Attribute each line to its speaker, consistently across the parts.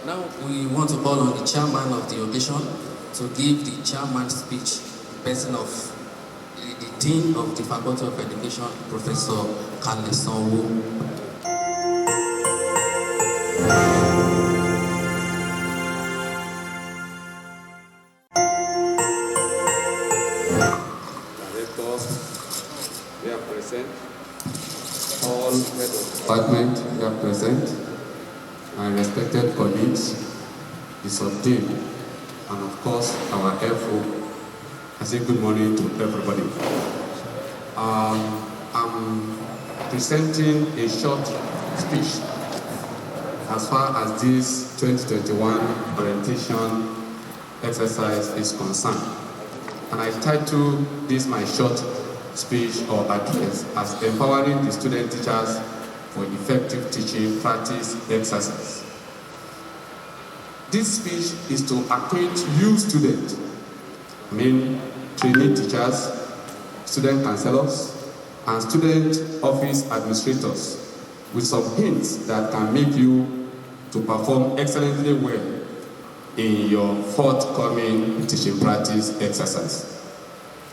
Speaker 1: Now we want to call on the chairman of the occasion to give the chairman's speech, person of the Dean of the Faculty of Education, Professor KALESANWO.
Speaker 2: We are present. All head of department, we are present. My respected colleagues, the sub-team, and of course our FO. I say good morning to everybody. I'm presenting a short speech as far as this 2021 orientation exercise is concerned. And I titled this my short speech or address as empowering the student teachers for effective teaching practice exercise. This speech is to acquaint you students, trainee teachers, student counselors, and student office administrators with some hints that can make you to perform excellently well in your forthcoming teaching practice exercise.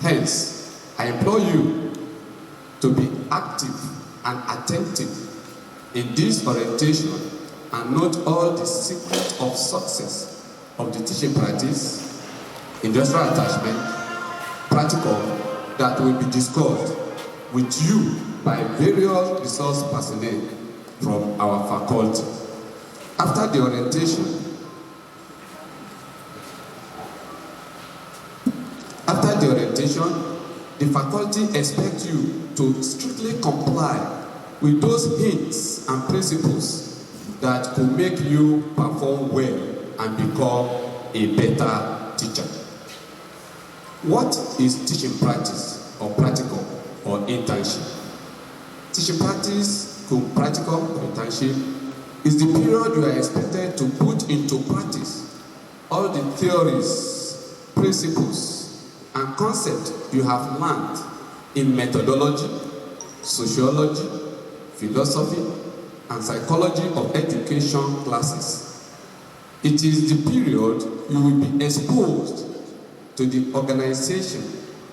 Speaker 2: Hence, I implore you to be active and attentive in this orientation and note all the secrets of success of the teaching practice, industrial attachment, practicum that will be discussed with you by various resource personnel from our faculty. After the orientation, the faculty expects you to strictly comply with those hints and principles that could make you perform well and become a better teacher. What is teaching practice or practical or internship? Teaching practice, practical or internship is the period you are expected to put into practice all the theories, principles, and concepts you have learned in methodology, sociology, philosophy, and psychology of education classes. It is the period you will be exposed to the organization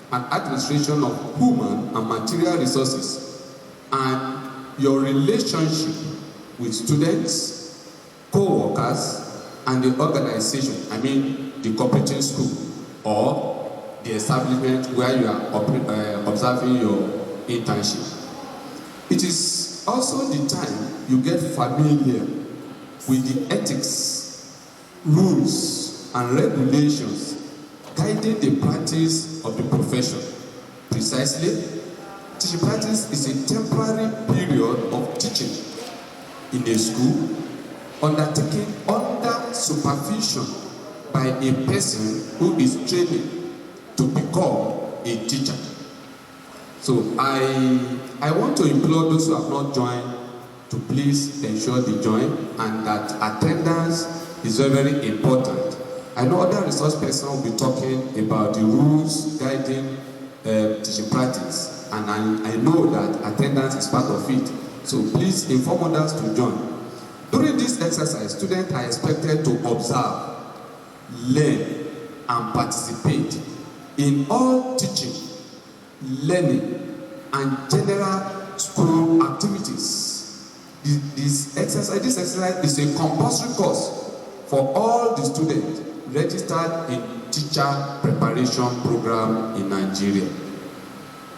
Speaker 2: and administration of human and material resources and your relationship with students, co-workers, and the organization, the cooperating school, or the establishment where you are observing your internship. It is also the time you get familiar with the ethics, rules, and regulations guiding the practice of the profession. Precisely, teaching practice is a temporary period of teaching in a school undertaken under supervision by a person who is training to become a teacher. So I want to implore those who have not joined to please ensure they join, and that attendance is very, very important. I know other resource persons will be talking about the rules guiding teaching practice, and I know that attendance is part of it. So please inform others to join. During this exercise, students are expected to observe, learn, and participate in all teaching, learning, and general school activities. This exercise is a compulsory course for all the students registered in teacher preparation program in Nigeria.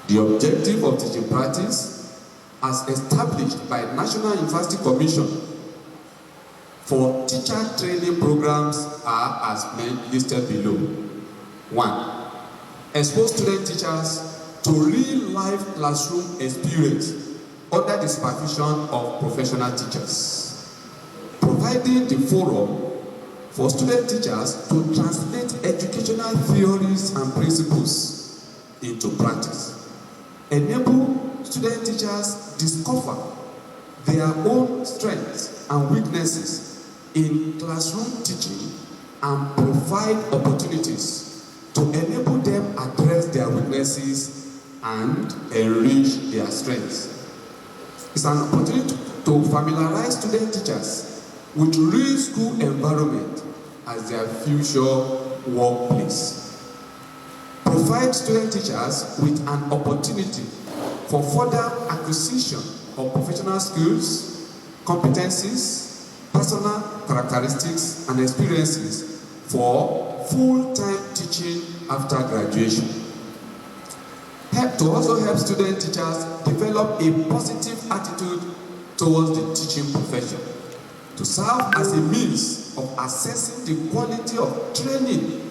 Speaker 2: The objective of teaching practice, as established by National University Commission for teacher training programs, are as listed below. 1. Expose student teachers to real-life classroom experience under the supervision of professional teachers, providing the forum for student teachers to translate educational theories and principles into practice. Enable student teachers discover their own strengths and weaknesses in classroom teaching and provide opportunities to enable them address their weaknesses and enrich their strengths. It's an opportunity to familiarize student teachers with real school environment as their future workplace. Provide student teachers with an opportunity for further acquisition of professional skills, competencies, personal characteristics, and experiences for full-time teaching after graduation. To also help student teachers develop a positive attitude towards the teaching profession, to serve as a means of assessing the quality of training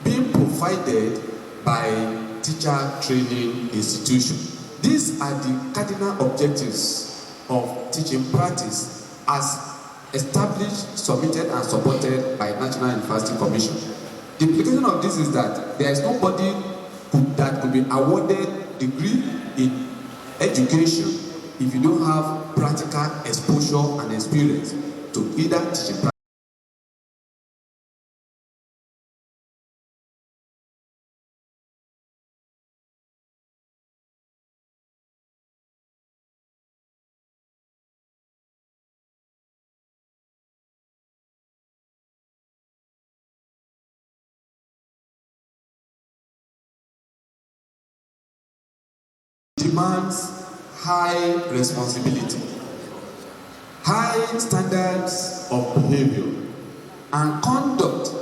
Speaker 2: being provided by teacher training institutions. These are the cardinal objectives of teaching practice as established, submitted, and supported by National University Commission. The implication of this is that there is nobody that could be awarded degree in education if you don't have practical exposure and experience to either teaching practice. Demands high responsibility, high standards of behavior, and conduct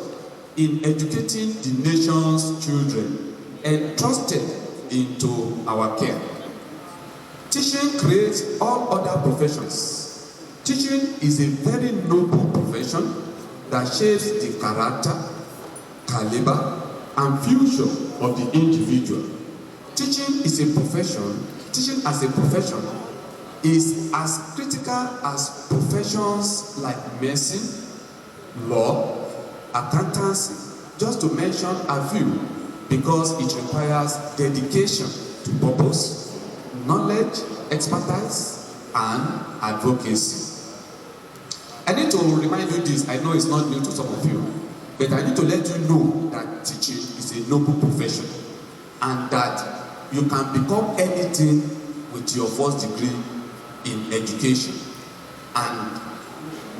Speaker 2: in educating the nation's children entrusted into our care. Teaching creates all other professions. Teaching is a very noble profession that shapes the character, caliber, and future of the individual. Teaching is a profession. Teaching as a profession is as critical as professions like medicine, law, accountancy, just to mention a few, because it requires dedication to purpose, knowledge, expertise, and advocacy. I need to remind you this. I know it's not new to some of you, but I need to let you know that teaching is a noble profession and that you can become anything with your first degree in education. And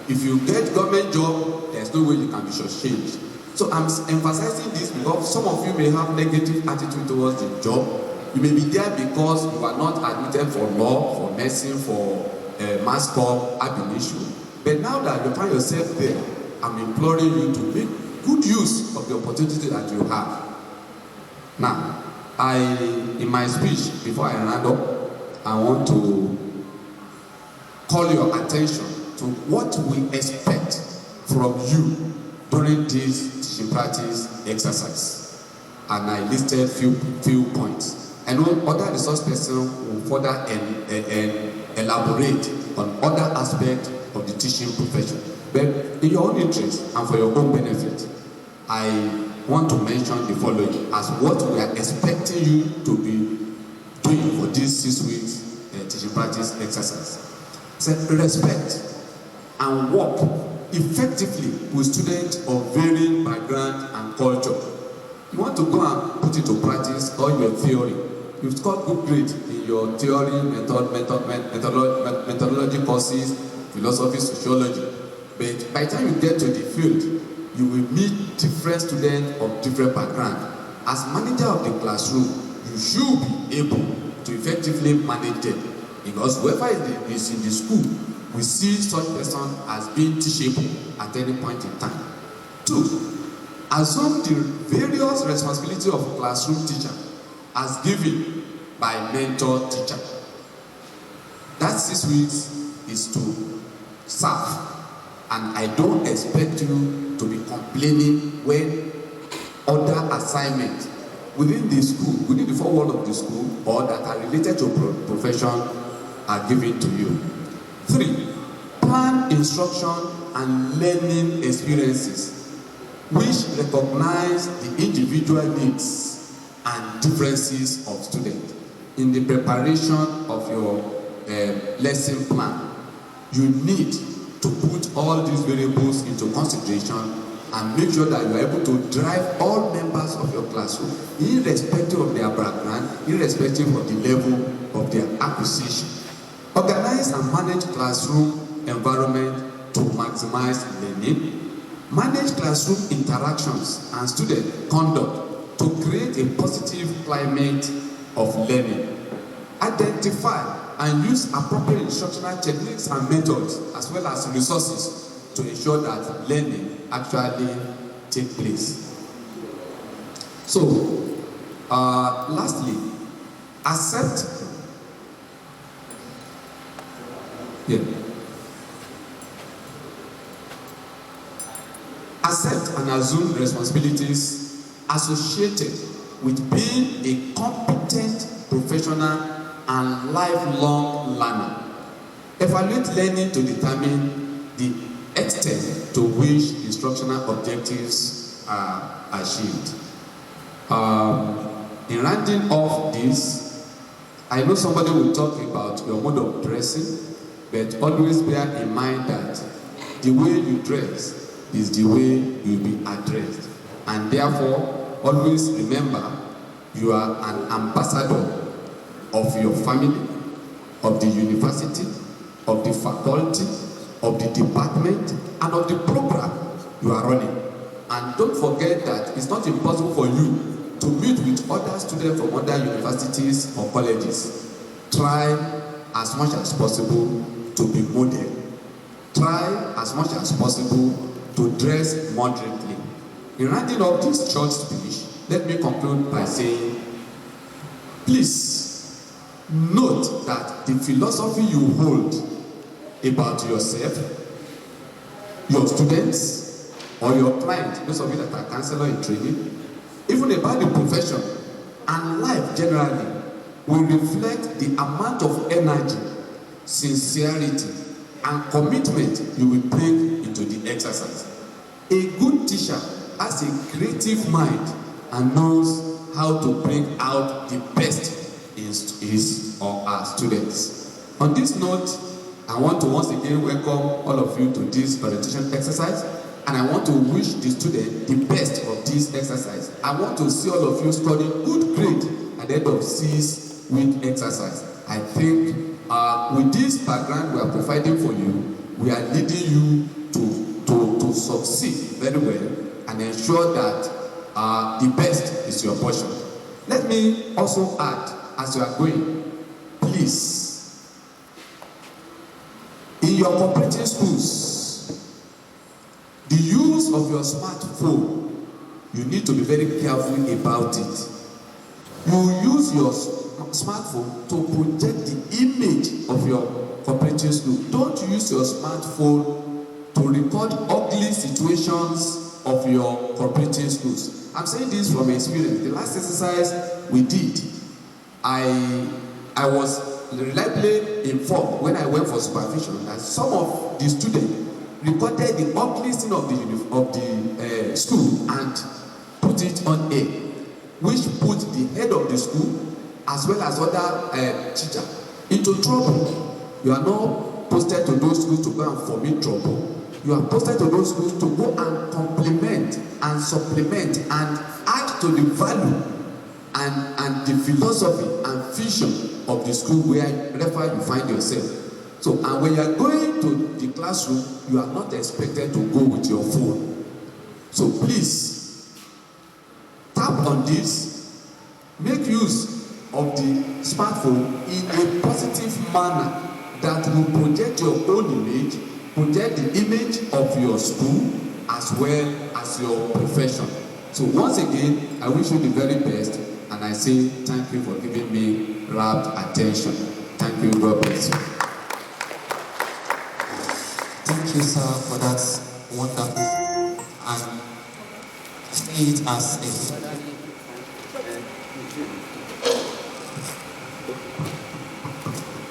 Speaker 2: if you get government job, there's no way you can be shortchanged. So I'm emphasizing this because some of you may have negative attitude towards the job. You may be there because you are not admitted for law, for medicine, for mass comm, ab initio. But now that you find yourself there, I'm imploring you to make good use of the opportunity that you have. Now, in my speech, before I round up, I want to call your attention to what we expect from you during this teaching practice exercise. And I listed few points. I know other resource persons will further elaborate on other aspects of the teaching profession. But in your own interest and for your own benefit, I want to mention the following as what we are expecting you to be doing for this 6 weeks teaching practice exercise. So respect and work effectively with students of varying background and culture. You want to go and put it to practice all your theory. You've scored good grades in your theory, methodology courses, philosophy, sociology. But by the time you get to the field, you will meet different students of different backgrounds. As manager of the classroom, you should be able to effectively manage them. Because whoever is in the school, we see such person as being teachable at any point in time. 2, assume the various responsibilities of a classroom teacher as given by mentor teacher. That 6 weeks is to serve. And I don't expect you to be complaining when other assignments within the school, within the 4 walls of the school, or that are related to profession are given to you. 3, plan instruction and learning experiences which recognize the individual needs and differences of students. In the preparation of your lesson plan, you need to put all these variables into consideration and make sure that you are able to drive all members of your classroom, irrespective of their background, irrespective of the level of their acquisition. Organize and manage classroom environment to maximize learning, manage classroom interactions and student conduct to create a positive climate of learning, identify and use appropriate instructional techniques and methods as well as resources to ensure that learning actually takes place. So, lastly, accept and assume responsibilities associated with being a competent professional and lifelong learner. Evaluate learning to determine the extent to which instructional objectives are achieved. In rounding off this, I know somebody will talk about your mode of dressing, but always bear in mind that the way you dress is the way you'll be addressed. And therefore, always remember you are an ambassador of your family, of the university, of the faculty, of the department, and of the program you are running. And don't forget that it's not impossible for you to meet with other students from other universities or colleges. Try as much as possible to be model. Try as much as possible to dress moderately. In rounding up this short speech, let me conclude by saying, please note that the philosophy you hold about yourself, your students, or your client, those of you that are counselor in training, even about the profession and life generally, will reflect the amount of energy, sincerity, and commitment you will bring into the exercise. A good teacher has a creative mind and knows how to bring out the best in his or her students. On this note, I want to once again welcome all of you to this orientation exercise, and I want to wish the student the best of this exercise. I want to see all of you study good grade at the end of 6 week exercise. I think with this background we are providing for you, we are leading you to succeed very well and ensure that the best is your portion. Let me also add, as you are going, please, in your cooperative schools, the use of your smartphone, you need to be very careful about it. You use your smartphone to project the image of your cooperative school. Don't use your smartphone to record ugly situations of your cooperative schools. I'm saying this from experience. The last exercise we did, I was reliably informed when I went for supervision that some of the students recorded the ugly scene of the school and put it on air, which put the head of the school as well as other teachers into trouble. You are not posted to those schools to go and foment trouble. You are posted to those schools to go and complement and supplement and add to the value and the philosophy and vision of the school wherever you find yourself. So, and when you are going to the classroom, you are not expected to go with your phone. So please, tap on this, make use of the smartphone in a positive manner that will project your own image, project the image of your school as well as your profession. So once again, I wish you the very best, and I say thank you for giving me rapt attention. Thank you, God bless you.
Speaker 1: Thank you, sir, for that wonderful, and see it as a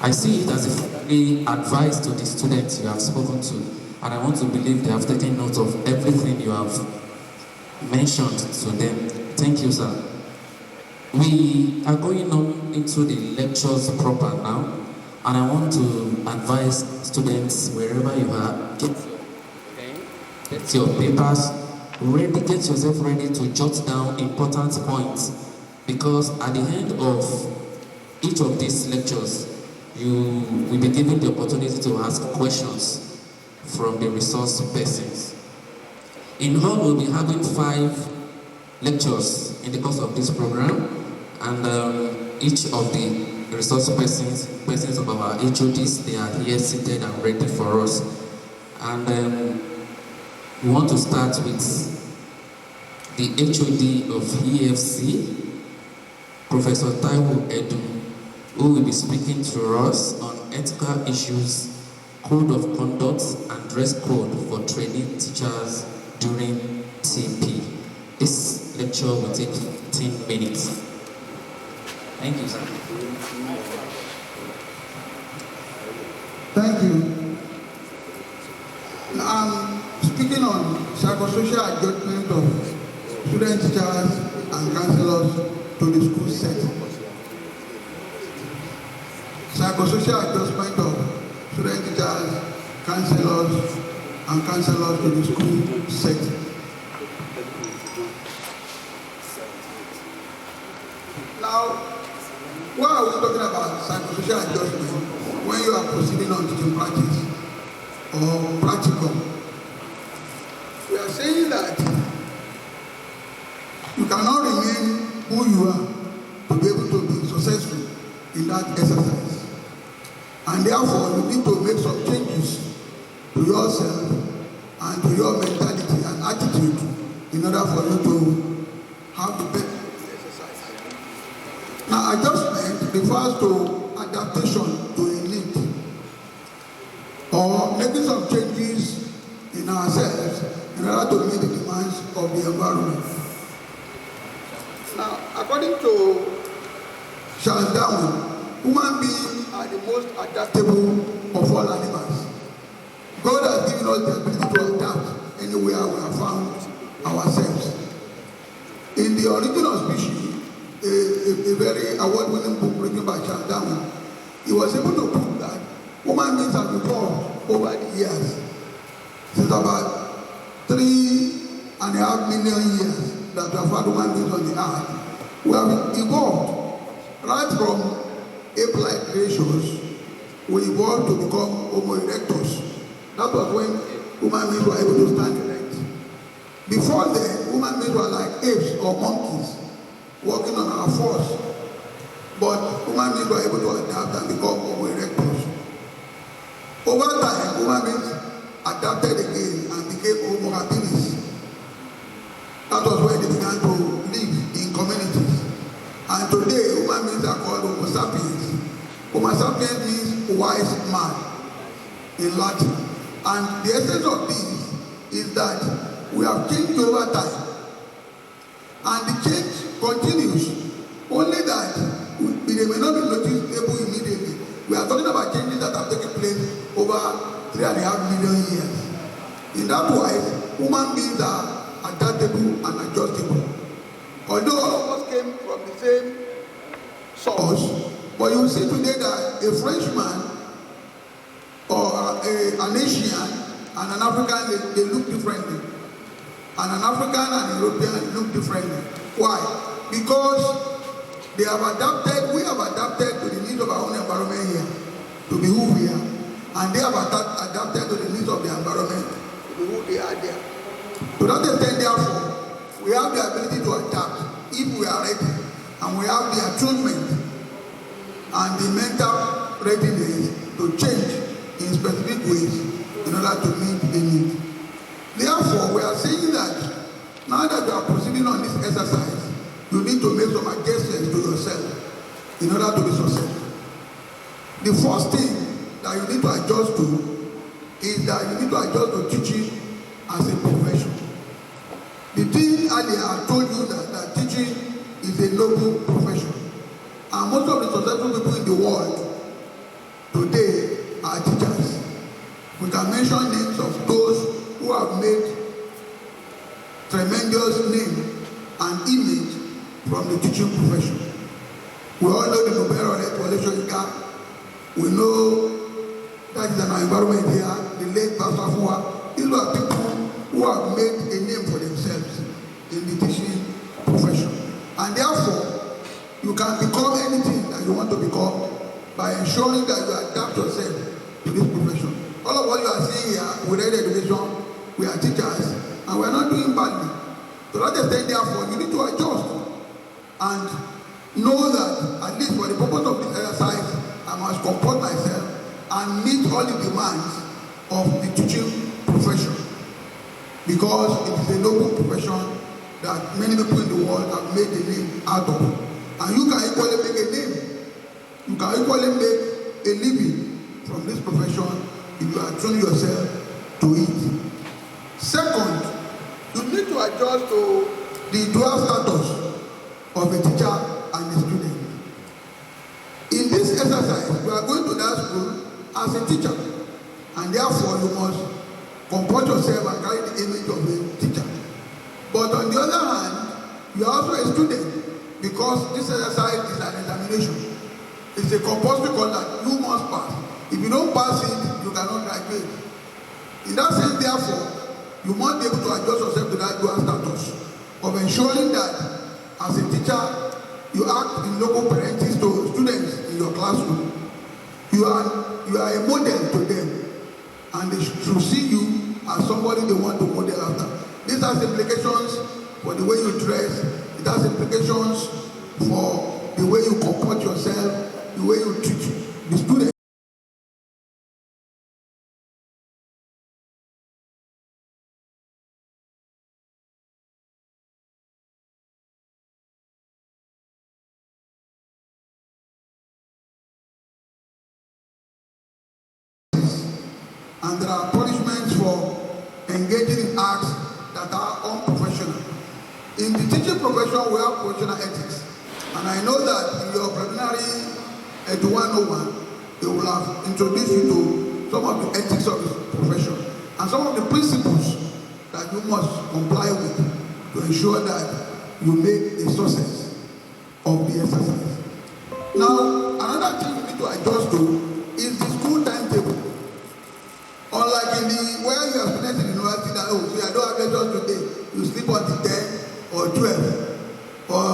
Speaker 1: I see it as a friendly advice to the students you have spoken to, and I want to believe they have taken note of everything you have mentioned to them. Thank you, sir. We are going on into the lectures proper now, and I want to advise students wherever you are, get your papers ready, get yourself ready to jot down important points, because at the end of each of these lectures, you will be given the opportunity to ask questions from the resource persons. In all, we'll be having 5 lectures in the course of this program, and each of the resource persons of our HODs, they are here seated and ready for us. And we want to start with the HOD of EFC, Professor TAIWO EDUN, who will be speaking to us on ethical issues, code of conduct, and dress code for training teachers during TP. This lecture will take 15 minutes. Thank you, sir.
Speaker 3: Thank you. I'm speaking on psychosocial adjustment of student teachers and counselors to the school setting. Psychosocial adjustment of student teachers, counselors, and counselors to the school setting. Now, why are we talking about psychosocial adjustment when you are proceeding on teaching practice or practicum? We are saying that you cannot remain who you are to be able to be successful in that exercise. And therefore, you need to make some changes to yourself and to your mentality and attitude in order for you to have the best exercise. Now, adjustment refers to adaptation to a need or making some changes in ourselves in order to meet the demands of the environment. Now, according to Charles Darwin, human beings are the most adaptable of all animals. God has given us the ability to adapt anywhere we have found ourselves. In The Origin of Species, a very award-winning book written by Charles Darwin, he was able to prove that human beings have evolved over the years. Since about 3.5 million years that we have had human beings on the earth, we have evolved right from ape-like creatures. We evolved to become Homo erectus. That was when human beings were able to stand erect. Before then, human beings were like apes or monkeys walking on our force. But human beings were able to adapt and become Homo erectus. Over time, human beings adapted again and became Homo habilis. That was when they began to live in communities. And today, human beings are called Homo sapiens. Homo sapiens means wise man in Latin. And the essence of this is that we have changed over time. And the change continues. Only that they may not be noticeable immediately. We are talking about changes that have taken place over 3.5 million years. In that way, human beings are adaptable and adjustable. Although all of us came from the same source, but you see today that a Frenchman or an Asian and an African, they look differently. And an African and a European look differently. Why? Because they have adapted, we have adapted to the needs of our own environment here, to be who we are. And they have adapted to the needs of the environment, to be who they are there. To that extent, therefore, we have the ability to adapt if we are ready. And we have the attunement and the mental readiness to change in specific ways in order to meet the need. Therefore, we are saying that now that you are proceeding on this exercise, you need to make some adjustments to yourself in order to be successful. The first thing that you need to adjust to is that you need to adjust to teaching as a profession. The thing earlier I told you that teaching is a noble profession. And most of the successful people in the world today are teachers. We can mention names of those who have made tremendous name and image from the teaching profession. We all know the Nobel laureate Wole. We know that is an environment here, the late Pastor Fua. These are people who have made a name for themselves in the teaching profession. And therefore, you can become anything that you want to become by ensuring that you adapt yourself to this profession. All of what you are seeing here we read education, we are teachers, and we are not doing badly. To that extent, therefore, you need to adjust and know that, at least for the purpose of this exercise, I must comport myself and meet all the demands of the teaching profession. Because it is a noble profession that many people in the world have made a name out of. And you can equally make a name. You can equally make a living from this profession if you are training yourself to it. Second, you need to adjust to the dual status of a teacher and a student. In this exercise, you are going to that school as a teacher, and therefore you must comport yourself and carry the image of a teacher. But on the other hand, you are also a student, because this exercise is an examination. It's a compulsory course that you must pass. If you don't pass it, you cannot graduate. In that sense, therefore, you must be able to adjust yourself to that dual status of ensuring that as a teacher, you act in local parentage to students in your classroom. You are a model to them, and they should see you as somebody they want to model after. This has implications for the way you dress. It has implications for the way you comport yourself, the way you treat the students. And there are punishments for engaging in acts that are unprofessional. In the teaching profession, we have professional ethics. And I know that in your preliminary EDUN 101, they will have introduced you to some of the ethics of the profession and some of the principles that you must comply with to ensure that you make a success of the exercise. Now, another thing you need to adjust to is the school timetable. Unlike in the where you are students in the university that, oh, so I don't have lectures today, you sleep until 10 or 12, or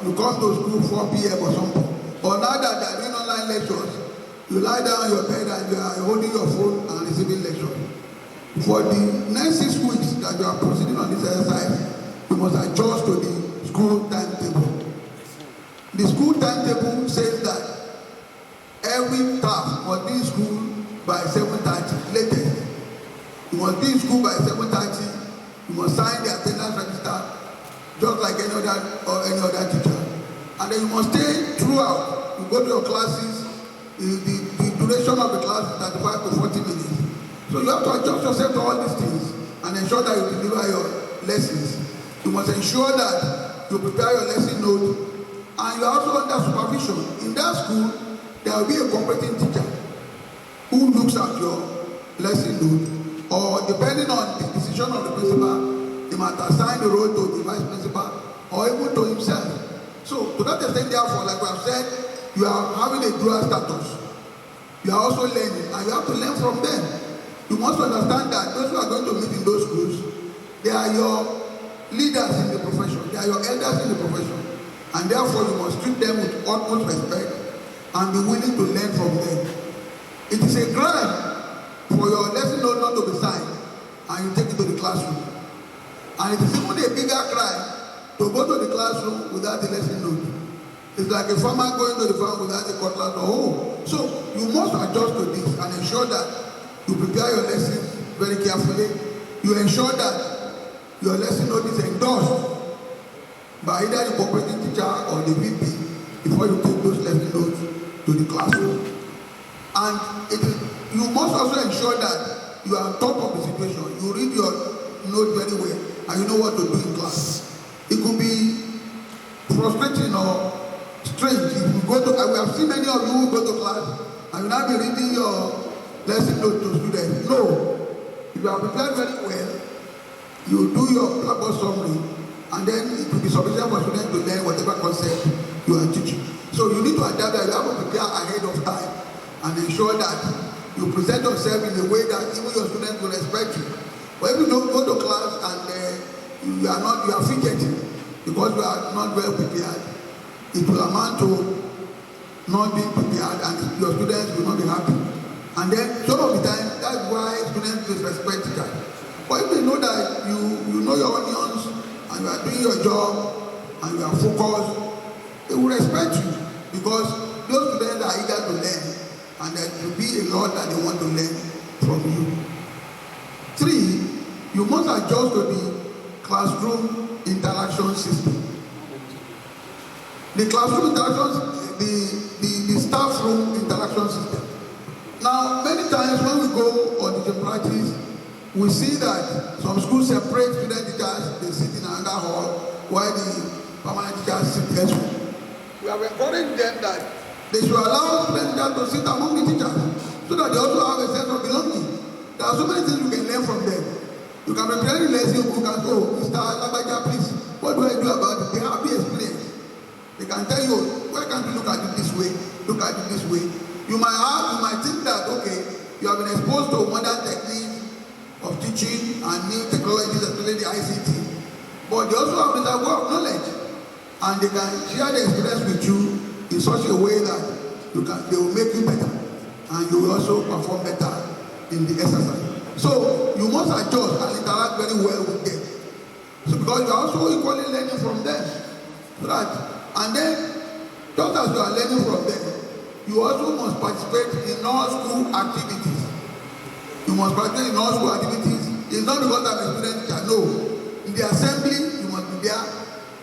Speaker 3: you come to school 4 p.m. or something. Or now that they are doing online lectures, you lie down on your bed and you are holding your phone and receiving lectures. For the next 6 weeks that you are proceeding on this exercise, you must adjust to the school timetable. The school timetable says that every staff must be in school by 7:30 latest. You must be in school by 7:30. You must sign the attendance register just like any other teacher. And then you must stay throughout. You go to your classes. The duration of the class is 35 to 40 minutes. So you have to adjust yourself to all these things and ensure that you deliver your lessons. You must ensure that you prepare your lesson note, and you are also under supervision. In that school, there will be a competent teacher who looks at your lesson note, or depending on the decision of the principal, he might assign the role to the vice principal or even to himself. So to that extent, therefore, like we have said, you are having a dual status. You are also learning, and you have to learn from them. You must understand that those who are going to meet in those schools, they are your leaders in the profession, they are your elders in the profession, and therefore you must treat them with utmost respect and be willing to learn from them. It is a crime for your lesson note not to be signed and you take it to the classroom. And it is even a bigger crime to go to the classroom without the lesson note. It's like a farmer going to the farm without a cutlass or hoe. So you must adjust to this and ensure that you prepare your lessons very carefully. You ensure that your lesson note is endorsed by either the cooperating teacher or the VP before you take those lesson notes to the classroom. And you must also ensure that you are on top of the situation. You read your note very well and you know what to do in class. It could be frustrating or strange if you go to, we have seen many of you who go to class and you now be reading your lesson note to students. No. If you are prepared very well, you do your blackboard summary, and then it will be sufficient for students to learn whatever concept you are teaching. So you need to adapt that. You have to prepare ahead of time and ensure that you present yourself in a way that even your students will respect you. But if you don't go to class and you are fidgeting because you are not well prepared, it will amount to not being prepared and your students will not be happy. And then some of the time, that's why students disrespect teachers. But if they know that you know your onions and you are doing your job and you are focused, they will respect you because those students are eager to learn and there will be a lot that they want to learn from you. 3, you must adjust to the classroom interaction system. The classroom interaction, the staff room interaction system. Now, many times when we go on the practice, we see that some schools separate student teachers, they sit in another hall, while the permanent teachers sit elsewhere. We have encouraged them that they should allow student teachers to sit among the teachers, so that they also have a sense of belonging. There are so many things you can learn from them. You can be very lazy book and go, Mr. Alabaja, please, what do I do about it? They have the experience. They can tell you, why can't you look at it this way? Look at it this way. You might think that, okay, you have been exposed to modern techniques of teaching and new technologies, especially the ICT. But they also have the reservoir of knowledge. And they can share the experience with you in such a way that they will make you better. And you will also perform better in the exercise. So you must adjust and interact very well with them. So because you are also equally learning from them. Right? And then, just as you are learning from them, you also must participate in all school activities. You must participate in all school activities. It's not because I'm a student teacher, no. In the assembly, you must be there.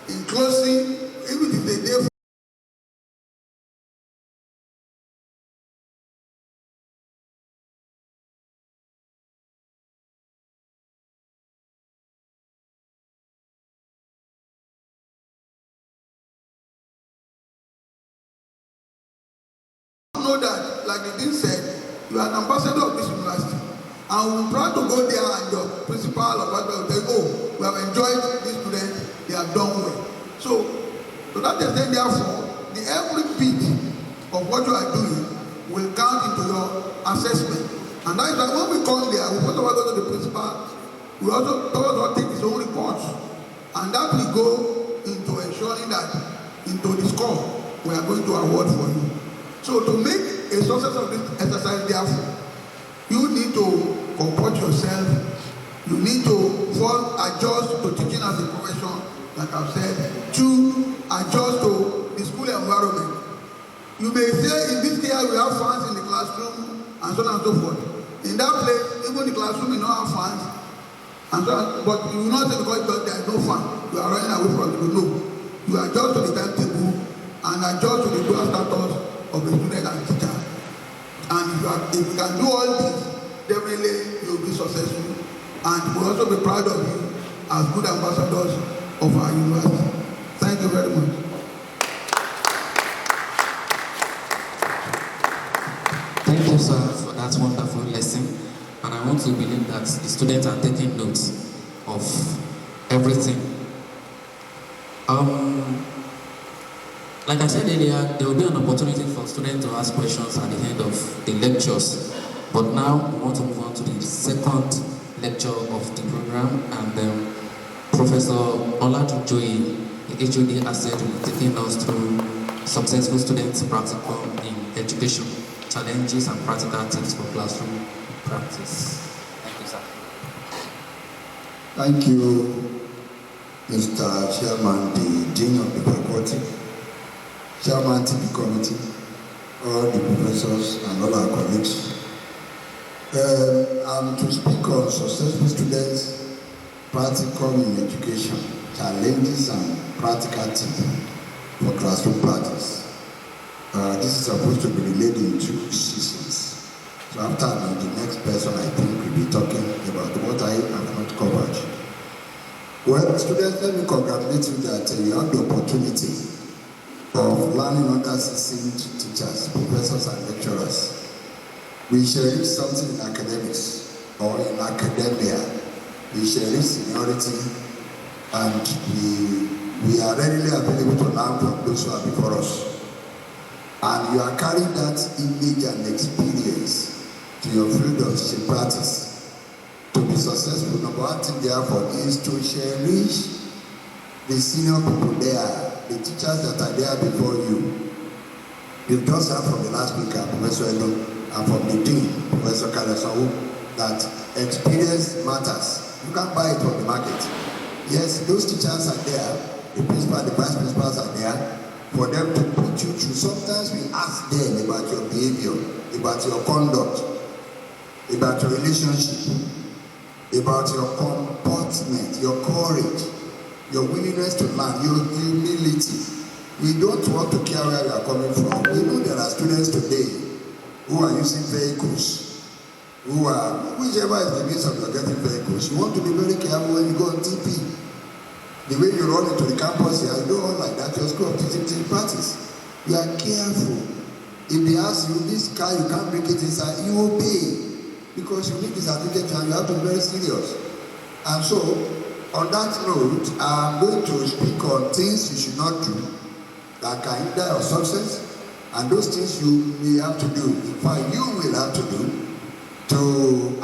Speaker 3: In closing, if it is a day know that, like the dean said, you are an ambassador of this university. And we're proud to go there and your principal or whatever will tell you, oh, we have enjoyed these students, they have done well. So, to that extent, therefore, every bit of what you are doing will count into your assessment. And that is why when we come there, we first of all go to the principal, we also take his own reports. And that will go into ensuring that, into the score, we are going to award for you. So to make a success of this exercise, therefore, you need to comport yourself. You need to first adjust to teaching as a profession, like I've said. 2, adjust to the school environment. You may say in this year we have fans in the classroom and so on and so forth. In that place, even the classroom may not have fans, and so on, but you will not say because there is no fan, you are running away from it. No. You adjust to the timetable and adjust to the dual status of the student and teacher. And if you can do all this, definitely you will be successful. And we will also be proud of you as good ambassadors of our university. Thank you very much.
Speaker 1: Thank you, sir, for that wonderful lesson. And I want to believe that the students are taking notes of everything. Like I said earlier, there will be an opportunity for students to ask questions at the end of the lectures. But now we want to move on to the second lecture of the program, and Professor OLADUNJOYE, the HOD, has said will be taking us through successful students' practicum in education, challenges and practical tips for classroom practice. Thank you, sir.
Speaker 4: Thank you, Mr. Chairman, the Dean of the Faculty, Chairman TV Committee, all the professors and all our colleagues. I'm to speak on successful students, practicum in education, challenges and practical tips for classroom practice. This is supposed to be relayed in 2 sessions. So after me, the next person I think will be talking about what I have not covered. Well, students, let me congratulate you that you have the opportunity of learning under seasoned teachers, professors and lecturers. We shall reach something in academics or in academia. We shall reach seniority, and we are readily available to learn from those who are before us. And you are carrying that image and experience to your field of practice. To be successful, number one thing therefore is to cherish the senior people there, the teachers that are there before you. You just heard from the last speaker, Professor EDUN, and from the Dean, Professor KALESANWO, that experience matters. You can't buy it from the market. Yes, those teachers are there, the principal, the vice principals are there for them to put you through. Sometimes we ask them about your behavior, about your conduct, about your relationship, about your comportment, your courage, your willingness to learn, your humility. We don't want to care where we are coming from. We know there are students today who are using vehicles, who are, whichever is the means of your getting vehicles. You want to be very careful when you go on TP. The way you run into the campus here, you don't run like that, your school of teaching practice. You are careful. If they ask you, this car, you can't bring it inside, you obey. Because you need this certificate and you have to be very serious. And so, on that note, I'm going to speak on things you should not do that can hinder your success, and those things you may have to do, in fact, you will have to do to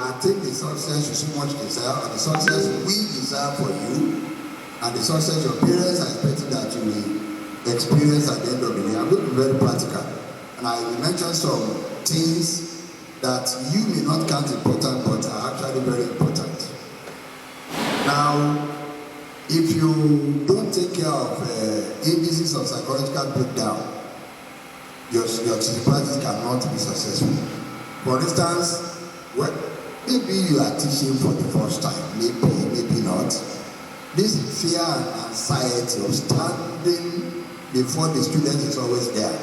Speaker 4: attain the success you so much desire, or the success we desire for you, and the success your parents are expecting that you will experience at the end of the day. I'm going to be very practical, and I will mention some things that you may not count important, but are actually very important. Now, if you don't take care of indices of psychological breakdown, your teaching practice cannot be successful. For instance, well, maybe you are teaching for the first time, maybe not. This fear and anxiety of standing before the student is always there.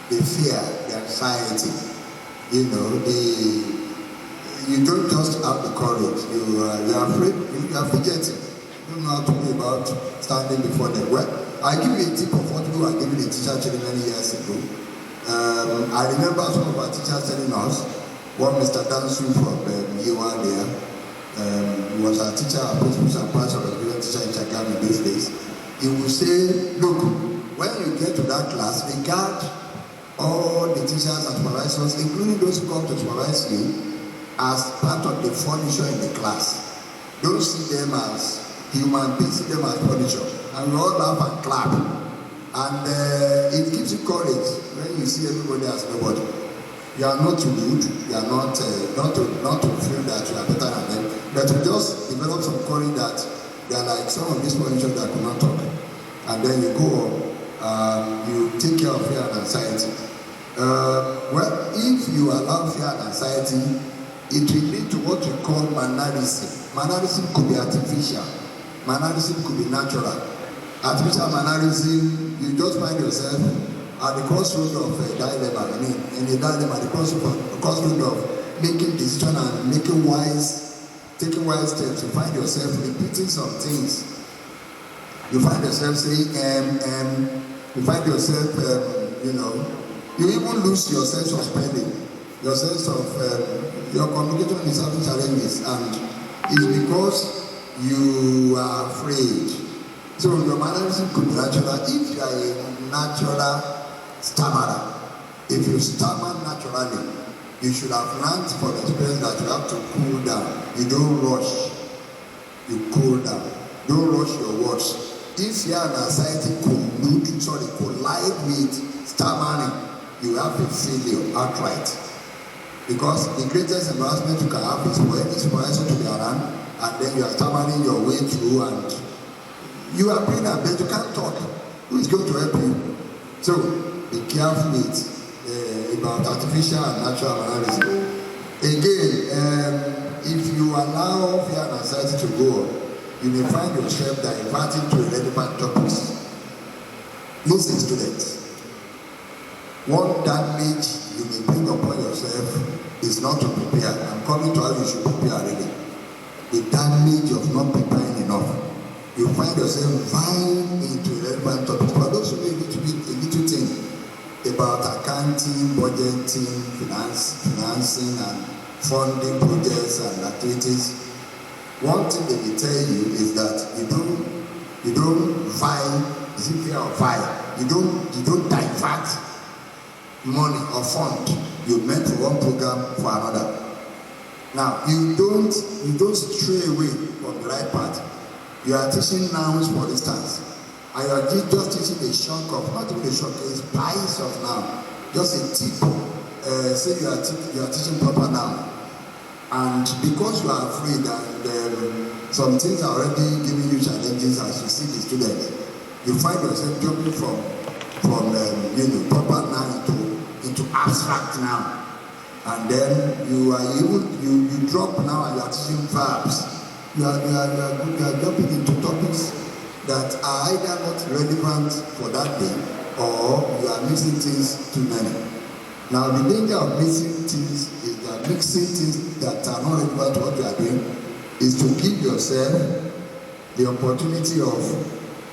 Speaker 4: The fear, the anxiety, you don't just have the courage. You are afraid, you are fidgeting. You don't know how to be about standing before them. Well, I give you a tip of what we were giving a teacher training many years ago. I remember some of our teachers telling us, one Mr. Dansu from EDUN, he was our teacher, our principal and pastor, a teacher in Chagam in those days. He would say, look, when you get to that class, regard all the teachers and supervisors, including those who come to supervise you, as part of the furniture in the class. Don't see them as human beings, see them as furniture. And we all laugh and clap. And it gives you courage when you see everybody as nobody. You are not rude, you are not to feel that you are better than them, but you just develop some courage that they are like some of these furniture that could not talk. And then you go on, you take care of fear and anxiety. Well, if you allow fear and anxiety, it will lead to what we call mannerism. Mannerism could be artificial. Mannerism could be natural. Artificial mannerism, you just find yourself at the crossroads of a dilemma. In a dilemma, the crossroads of making decisions and taking wise steps. You find yourself repeating some things. You find yourself saying, you find yourself, you even lose your sense of spelling, your sense of, your communication is having challenges, and it's because you are afraid. So your mannerism could be natural. If you are a natural stammerer, if you stammer naturally, you should have learned from experience that you have to cool down. You don't rush, you cool down. Don't rush your words. If fear and anxiety collide with stammering, you have a failure outright. Because the greatest embarrassment you can have is for any supervisor to be around, and then you are stammering your way through, and you are brilliant, but you can't talk. Who is going to help you? So, be careful with about artificial and natural mannerism. Again, if you allow fear and anxiety to go on, you may find yourself diverting to irrelevant topics. Listen, students. One damage you may bring upon yourself is not to prepare. I'm coming to how you should prepare really. The damage of not preparing enough. You find yourself vying into irrelevant topics. For those who know a little thing about accounting, budgeting, financing, and funding projects and activities, one thing they will tell you is that you don't vie, is it fair or vie? You don't divert money or fund you meant for one program for another. Now you don't stray away from the right path. You are teaching nouns, for instance, and you are just teaching a chunk of, not even a chunk, a spice of noun, just a tip. say you are teaching proper now, and because you are afraid and some things are already giving you challenges as you see the students, you find yourself jumping from proper now into abstract now, and then you drop now and you are teaching verbs. You are jumping into topics that are either not relevant for that day or you are mixing things too many. Now the danger of mixing things is that mixing things that are not relevant to what you are doing is to give yourself the opportunity of,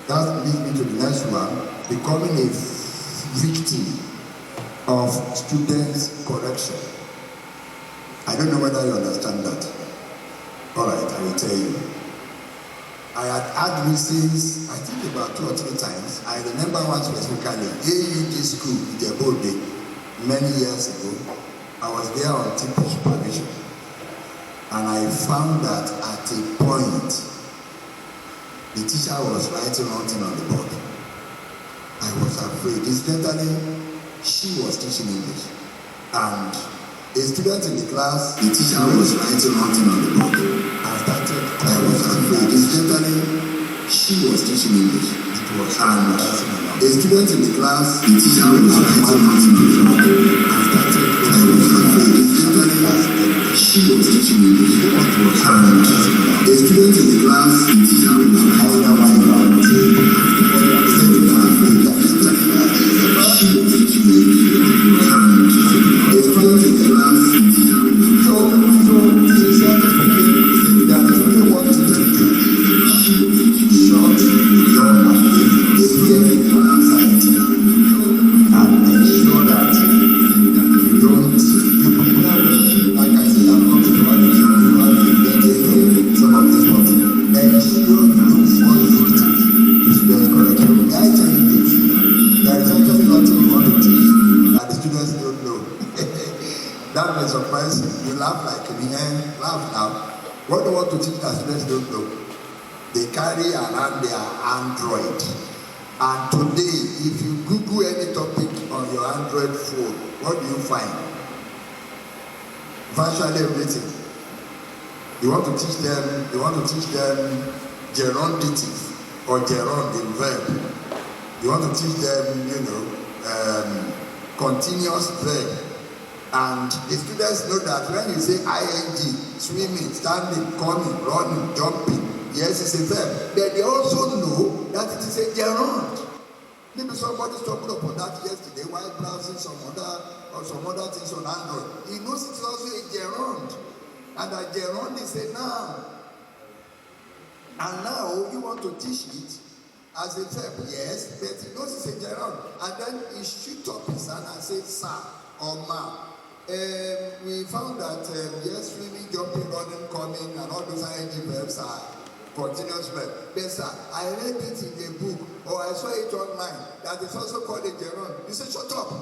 Speaker 4: that leads me to the next one, becoming a victim of students' correction. I don't know whether you understand that. All right, I will tell you. I had reasons, I think about 2 or 3 times. I remember one specifically, AUD school, Ijebode, many years ago. I was there on teacher supervision. And I found that at a point, the teacher was writing something on the board. I was afraid. Incidentally, she was teaching English. And a student in the class, the teacher was writing something on the board. I was afraid. Incidentally, she was teaching English. It was. And a student in the class, the teacher was writing something on the board. I was afraid. Incidentally, she was teaching English. It was. And a student in the class, the teacher was writing something on the board. She was teaching English. And a student in the class, and today, if you Google any topic on your Android phone, what do you find? Virtually everything. You want to teach them gerondative or gerund in verb. You want to teach them, continuous verb. And the students know that when you say ing, swimming, standing, coming, running, jumping, yes, it's a verb. But they also know that it is a gerund. Maybe somebody's talking about that yesterday while browsing some other things on Android. He knows it's also a gerund. And a gerund is a noun. And now you want to teach it as a verb, yes, but he knows it's a gerund. And then he shoot up his hand and say sir or ma. We found that yes, swimming, jumping, running, coming, and all those ing verbs are continuous verb. But sir, I read it in a book or I saw it online that it's also called a gerund. You say, shut up.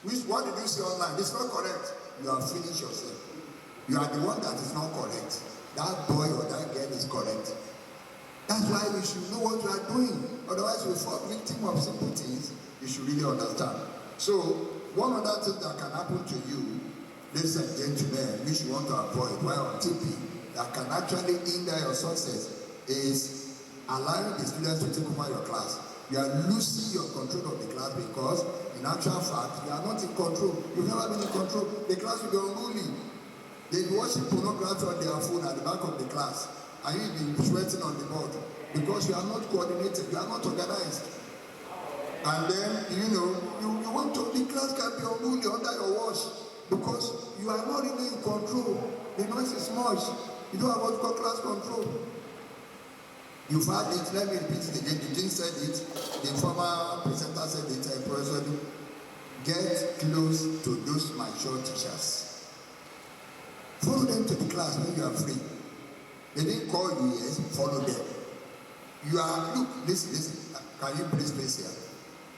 Speaker 4: What did you see online? It's not correct. You have finished yourself. You are the one that is not correct. That boy or that girl is correct. That's why we should know what we are doing. Otherwise, we fall victim of simple things. You should really understand. So, one other thing that can happen to you, ladies and gentlemen, which you want to avoid while on TP, that can actually hinder your success is allowing the students to take over your class. You are losing your control of the class because, in actual fact, you are not in control. You've never been in control. The class will be unruly. They be watching pornography on their phone at the back of the class, and you be sweating on the board because you are not coordinated, you are not organized. And then, you want to, the class can be unruly under your watch because you are not really in control. The noise is much. You don't have what you call class control. You've had it, let me repeat it again. The dean said it, the former presenter said it, Professor, get close to those mature teachers. Follow them to the class when you are free. They didn't call you, yes, follow them. You are, look, listen, can you please face here?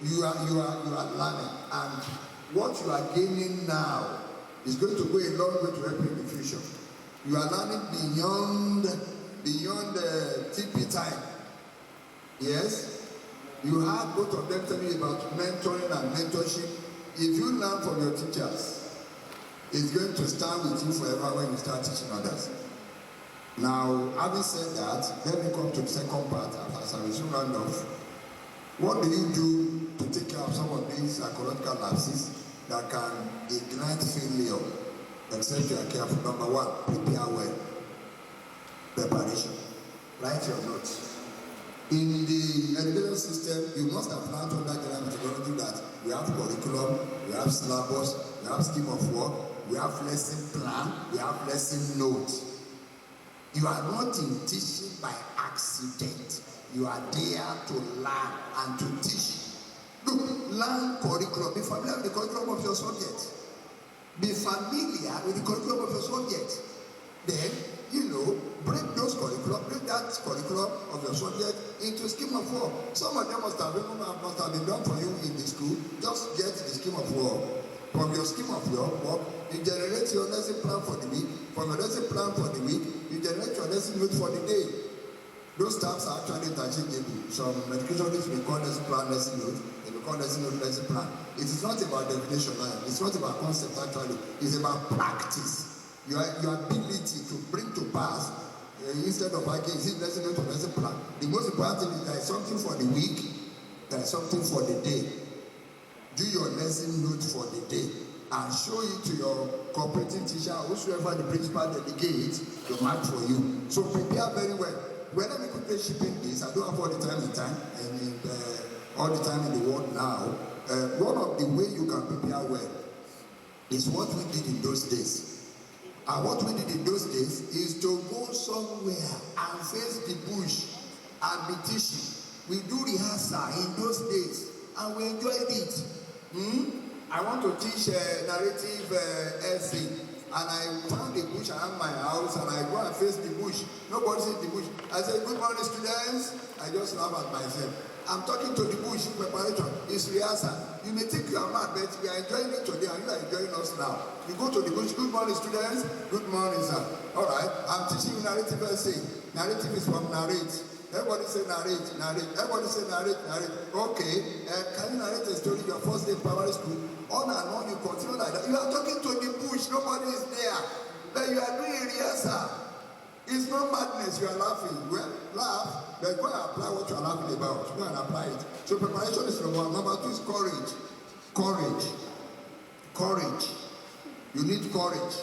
Speaker 4: You are learning, and what you are gaining now is going to go a long way to help you in the future. You are learning beyond TP time. Yes? You had both of them telling you about mentoring and mentorship. if you learn from your teachers, it's going to stand with you forever when you start teaching others. Now, having said that, let me come to the second part as I resume round off. What do you do to take care of some of these psychological lapses that can ignite failure, except you are careful? Number one, prepare well. Preparation. Write your notes. In the education system, you must have learned under general methodology that we have curriculum, we have syllabus, we have scheme of work, we have lesson plan, we have lesson notes. You are not in teaching by accident. You are there to learn and to teach. Look, learn curriculum. Be familiar with the curriculum of your subject. Be familiar with the curriculum of your subject. Then, break those curriculum, break that curriculum of your subject into scheme of work. Some of them must have been done for you in the school. Just get the scheme of work. From your scheme of work, you generate your lesson plan for the week. From your lesson plan for the week, you generate your lesson note for the day. Those terms are actually interchangeable. Some educationists will call lesson plan lesson note. They will call lesson note lesson plan. It is not about definition. It's not about concept actually. It's about practice. Your ability to bring to pass instead of is it lesson note or lesson plan. The most important thing is there is something for the week, there is something for the day. Do your lesson note for the day and show it to your cooperating teacher or whoever the principal delegates to mark for you. So prepare very well. When I'm quickly shipping this, I don't have all the time in all the time in the world now. One of the ways you can prepare well is what we did in those days. And what we did in those days is to go somewhere and face the bush and be teaching. We do rehearsal in those days and we enjoyed it. I want to teach narrative essay, and I found a bush around my house and I go and face the bush. Nobody sees the bush. I say, good morning students. I just laugh at myself. I'm talking to the bush in preparation. It's rehearsal. You may think you are mad, but we are enjoying it today and you are enjoying us now. You go to the bush, good morning students. Good morning sir. Alright, I'm teaching you narrative essay. Narrative is from narrate. Everybody say narrate, narrate. Everybody say narrate, narrate. Okay, can you narrate a story your first day in primary school? On and on, you continue like that. You are talking to the bush, nobody is there. But you are doing a rehearsal. It's not madness, you are laughing. Well, laugh, but go and apply what you are laughing about. Go and apply it. So preparation is number one. Number two is courage. Courage. Courage. You need courage.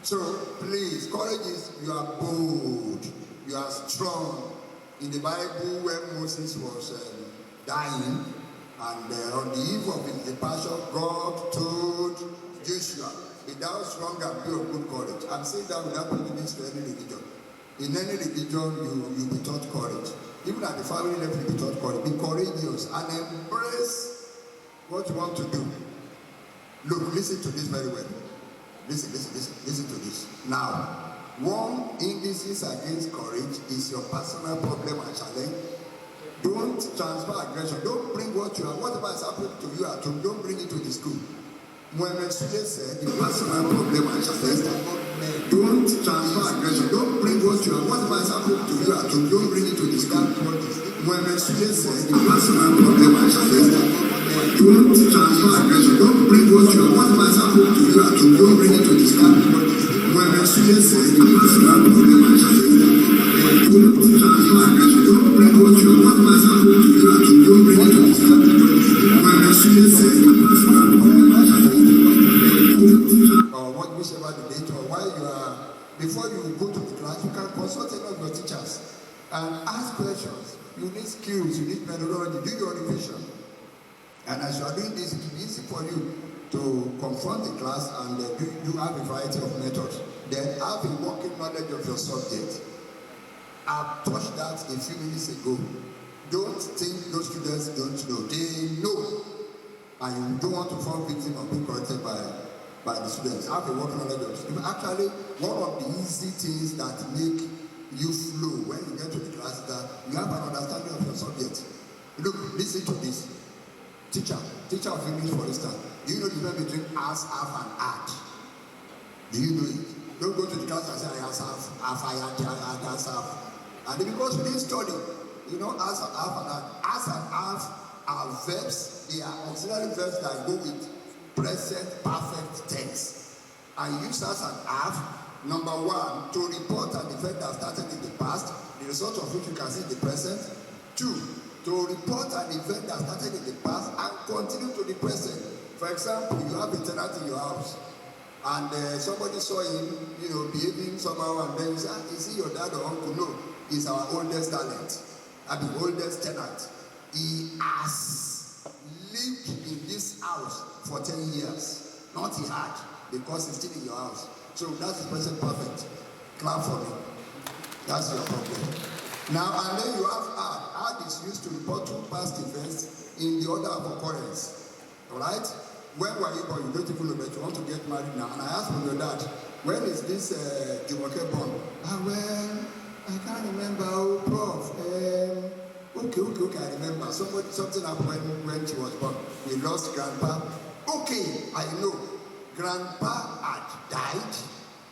Speaker 4: So please, courage is you are bold, you are strong. In the Bible, when Moses was dying, and on the eve of his departure, God told Joshua, be thou strong and be of good courage. I'm saying that without putting this to any religion. In any religion, you be taught courage. Even at the family level, you be taught courage. Be courageous and embrace what you want to do. Look, listen to this very well. Listen to this. Now, one indices against courage is your personal problem and challenge. Don't transfer aggression. Don't bring whatever is happening to you at home, don't bring it to the school. When a student said the personal problem and challenge, don't transfer aggression. Don't bring whatever is happening to you at home, don't bring it to the school. When a student said the personal problem and challenge, don't transfer aggression. Don't bring whatever is happening to you at home, don't bring it to the school. When a student says the personal problem and challenge, don't transfer aggression. Don't bring whatever is happening to you at home, don't bring it to the school. When a student says the personal problem and challenge, or what whichever the date or while you are, before you go to the class, you can consult any of your teachers and ask questions. You need skills, you need methodology, do your revision. And as you are doing this, it will be easy for you to confront the class and you have a variety of methods. Then have a working knowledge of your subject. I've touched that a few minutes ago. Don't think those students don't know. They know. And you don't want to fall victim of being corrected by the students. Have a working knowledge of the students. Actually, one of the easy things that make you flow when you get to the class is that you have an understanding of your subject. Look, listen to this. Teacher of English, for instance. Do you know the difference between as, have, and add? Do you know it? Don't go to the class and say, I have, and because we didn't study, you know, as and have. As and have are verbs, they are auxiliary verbs that go with present perfect tense. I use as an have. Number one, to report an event that started in the past, the result of which you can see in the present. Two, to report an event that started in the past and continue to the present. For example, you have a tenant in your house, and somebody saw him, behaving somehow, and then you say, is he your dad or uncle? No, he's our oldest talent, the oldest tenant. He has lived in this house for 10 years. Not he had, because he's still in your house. So that's the present perfect. Clap for me. That's your problem. Now, and then you have add. Add is used to report two past events in the order of occurrence. Alright? When were you born? You don't even know, but you want to get married now. And I asked from your dad, when is this Jumoke born? Well, I can't remember. Oh, Prof. Okay, I remember. Something happened when she was born. We lost Grandpa. Okay, I know. Grandpa had died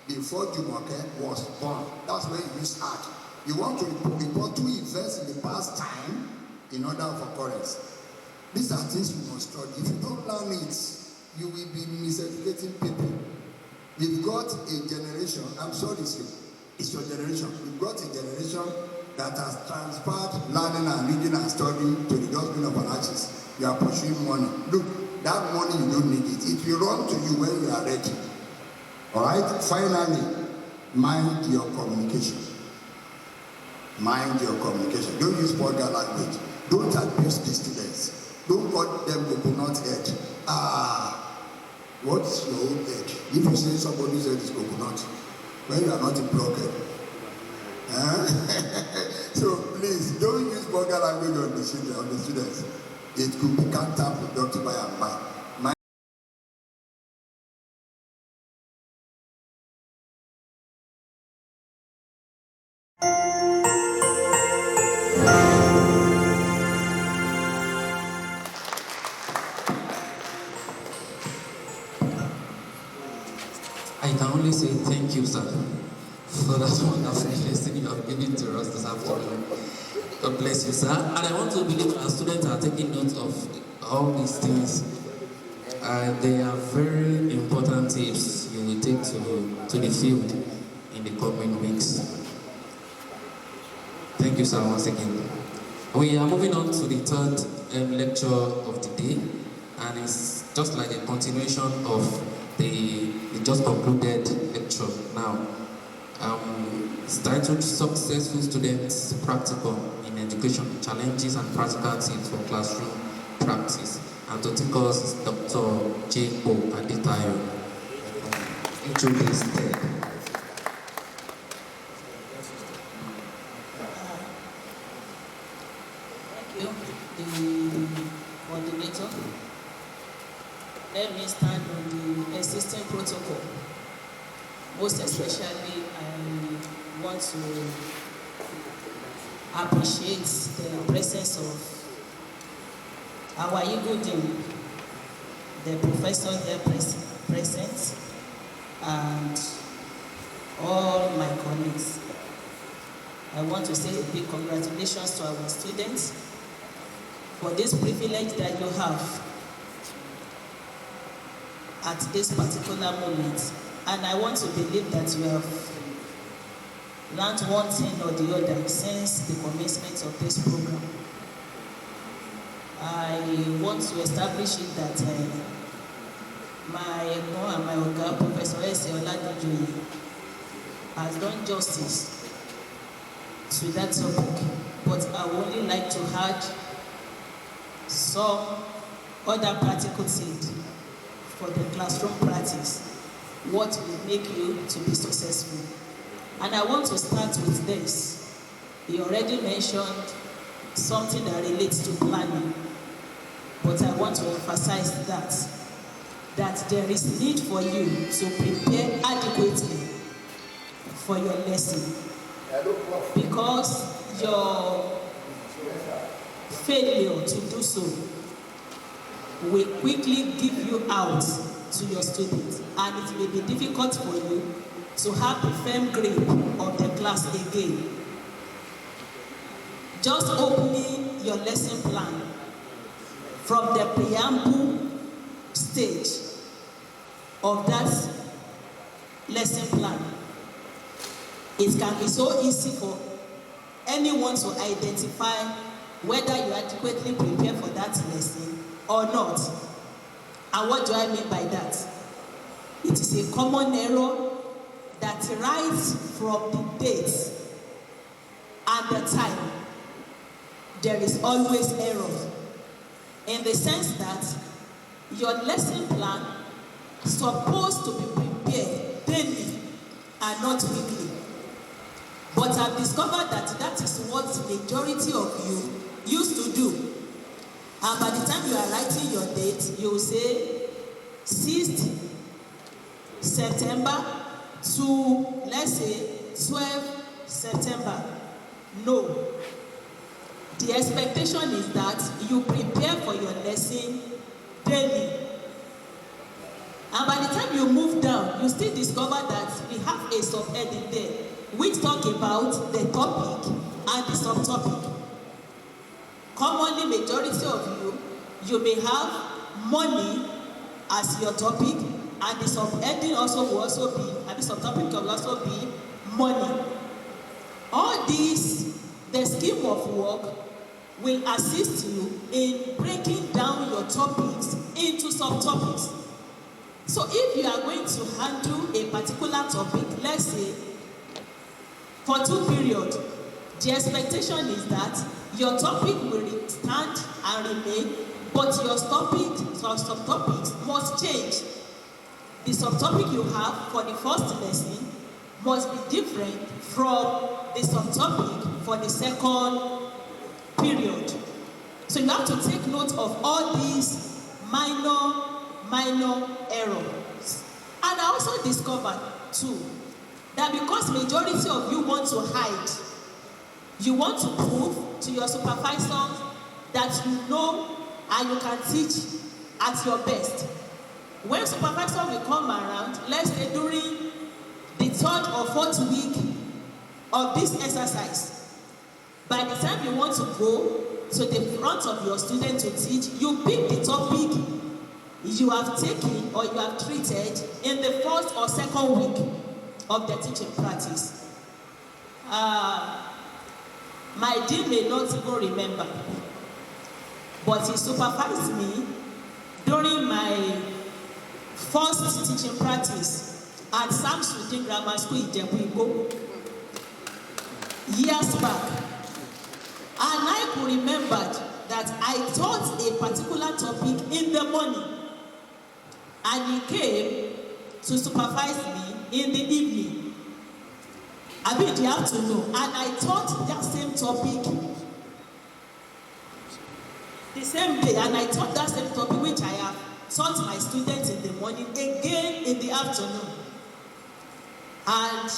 Speaker 4: before Jumoke was born. That's where you use add. You want to report two events in the past time in order of occurrence. These are things you must study. If you don't learn it, you will be miseducating people. We've got a generation, I'm sorry, it's your generation. We've got a generation that has transferred learning and reading and studying to the dustbin of anarchists. You are pursuing money. Look, that money, you don't need it. It will run to you when you are ready. Alright? Finally, mind your communication. Mind your communication. Don't use vulgar language. Don't abuse the students. Don't call them coconut head. What's your own head? If you say somebody's head is coconut, when you are not in blockhead. So please, don't use vulgar language on the children, on the students. It could be counterproductive by and by.
Speaker 1: I can only say thank you, sir, for that wonderful lesson you have given to us this afternoon. God bless you, sir. And I want to believe our students are taking note of all these things. They are very important tips you will take to the field in the coming weeks. Thank you, sir, once again. We are moving on to the third lecture of the day, and it's just like a continuation of the just concluded lecture now. It's titled Successful Students Practicum in Education, Challenges and Practical Tips for Classroom Practice. And to take us is Dr. J.O. ADETAYO into the STED.
Speaker 5: Thank you, the coordinator. Let me stand on the existing protocol. Most especially, I want to appreciate the presence of our EDUN, the professor there present, and all my colleagues. I want to say a big congratulations to our students for this privilege that you have at this particular moment. And I want to believe that you have learned one thing or the other since the commencement of this program. I want to establish it that my Egbon and my Oga, Professor S.A.O, OLADUNJOYE, has done justice to that topic. But I would only like to add some other practical tips for the classroom practice, what will make you to be successful. And I want to start with this. He already mentioned something that relates to planning, but I want to emphasize that there is need for you to prepare adequately for your lesson, because your failure to do so will quickly give you out to your students, and it may be difficult for you to have a firm grip of the class again. Just opening your lesson plan from the preamble stage of that lesson plan. It can be so easy for anyone to identify whether you adequately prepare for that lesson or not. And what do I mean by that? It is a common error that right from the date and the time, there is always error. In the sense that your lesson plan is supposed to be prepared daily and not weekly. But I've discovered that that is what the majority of you used to do. And by the time you are writing your date, you will say 6th September to, let's say, 12th September. No. The expectation is that you prepare for your lesson daily. And by the time you move down, you still discover that we have a subheading there which talk about the topic and the subtopic. Commonly, majority of you may have money as your topic, and the subheading also will also be, and the subtopic will also be money. All these, the scheme of work will assist you in breaking down your topics into subtopics. So if you are going to handle a particular topic, let's say, for 2 periods, the expectation is that your topic will stand and remain, but your subtopics must change. The subtopic you have for the first lesson must be different from the subtopic for the second period. So you have to take note of all these minor errors. And I also discovered too that because majority of you want to hide, you want to prove to your supervisors that you know and you can teach at your best. When supervisor will come around, let's say during the 3rd or 4th week of this exercise, by the time you want to go to the front of your student to teach, you pick the topic you have taken or you have treated in the 1st or 2nd week of the teaching practice. My dean may not even remember, but he supervised me during my first teaching practice at Samsudin Grammar School in Ijebu-Igbo years back. And I could remember that I taught a particular topic in the morning, and he came to supervise me in the evening, I mean the afternoon, and I taught that same topic the same day, and I taught that same topic which I have taught my students in the morning again in the afternoon. And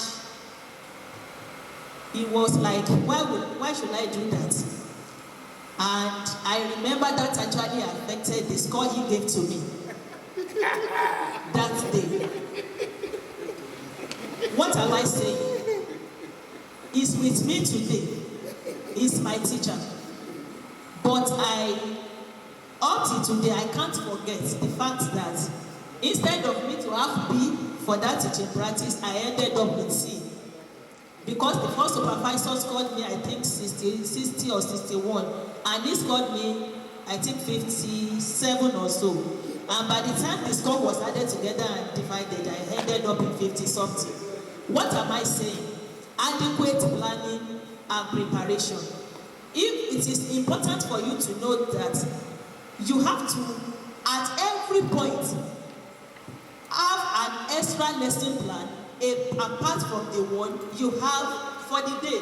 Speaker 5: he was like, why should I do that? And I remember that actually affected the score he gave to me that day. What am I saying? He's with me today. He's my teacher. But up till today, I can't forget the fact that instead of me to have B for that teaching practice, I ended up with C. Because the first supervisor scored me, I think 60 or 61, and he scored me, I think 57 or so. And by the time the score was added together and divided, I ended up in 50 something. What am I saying? Adequate planning and preparation. If it is important for you to know that you have to, at every point, have an extra lesson plan apart from the one you have for the day.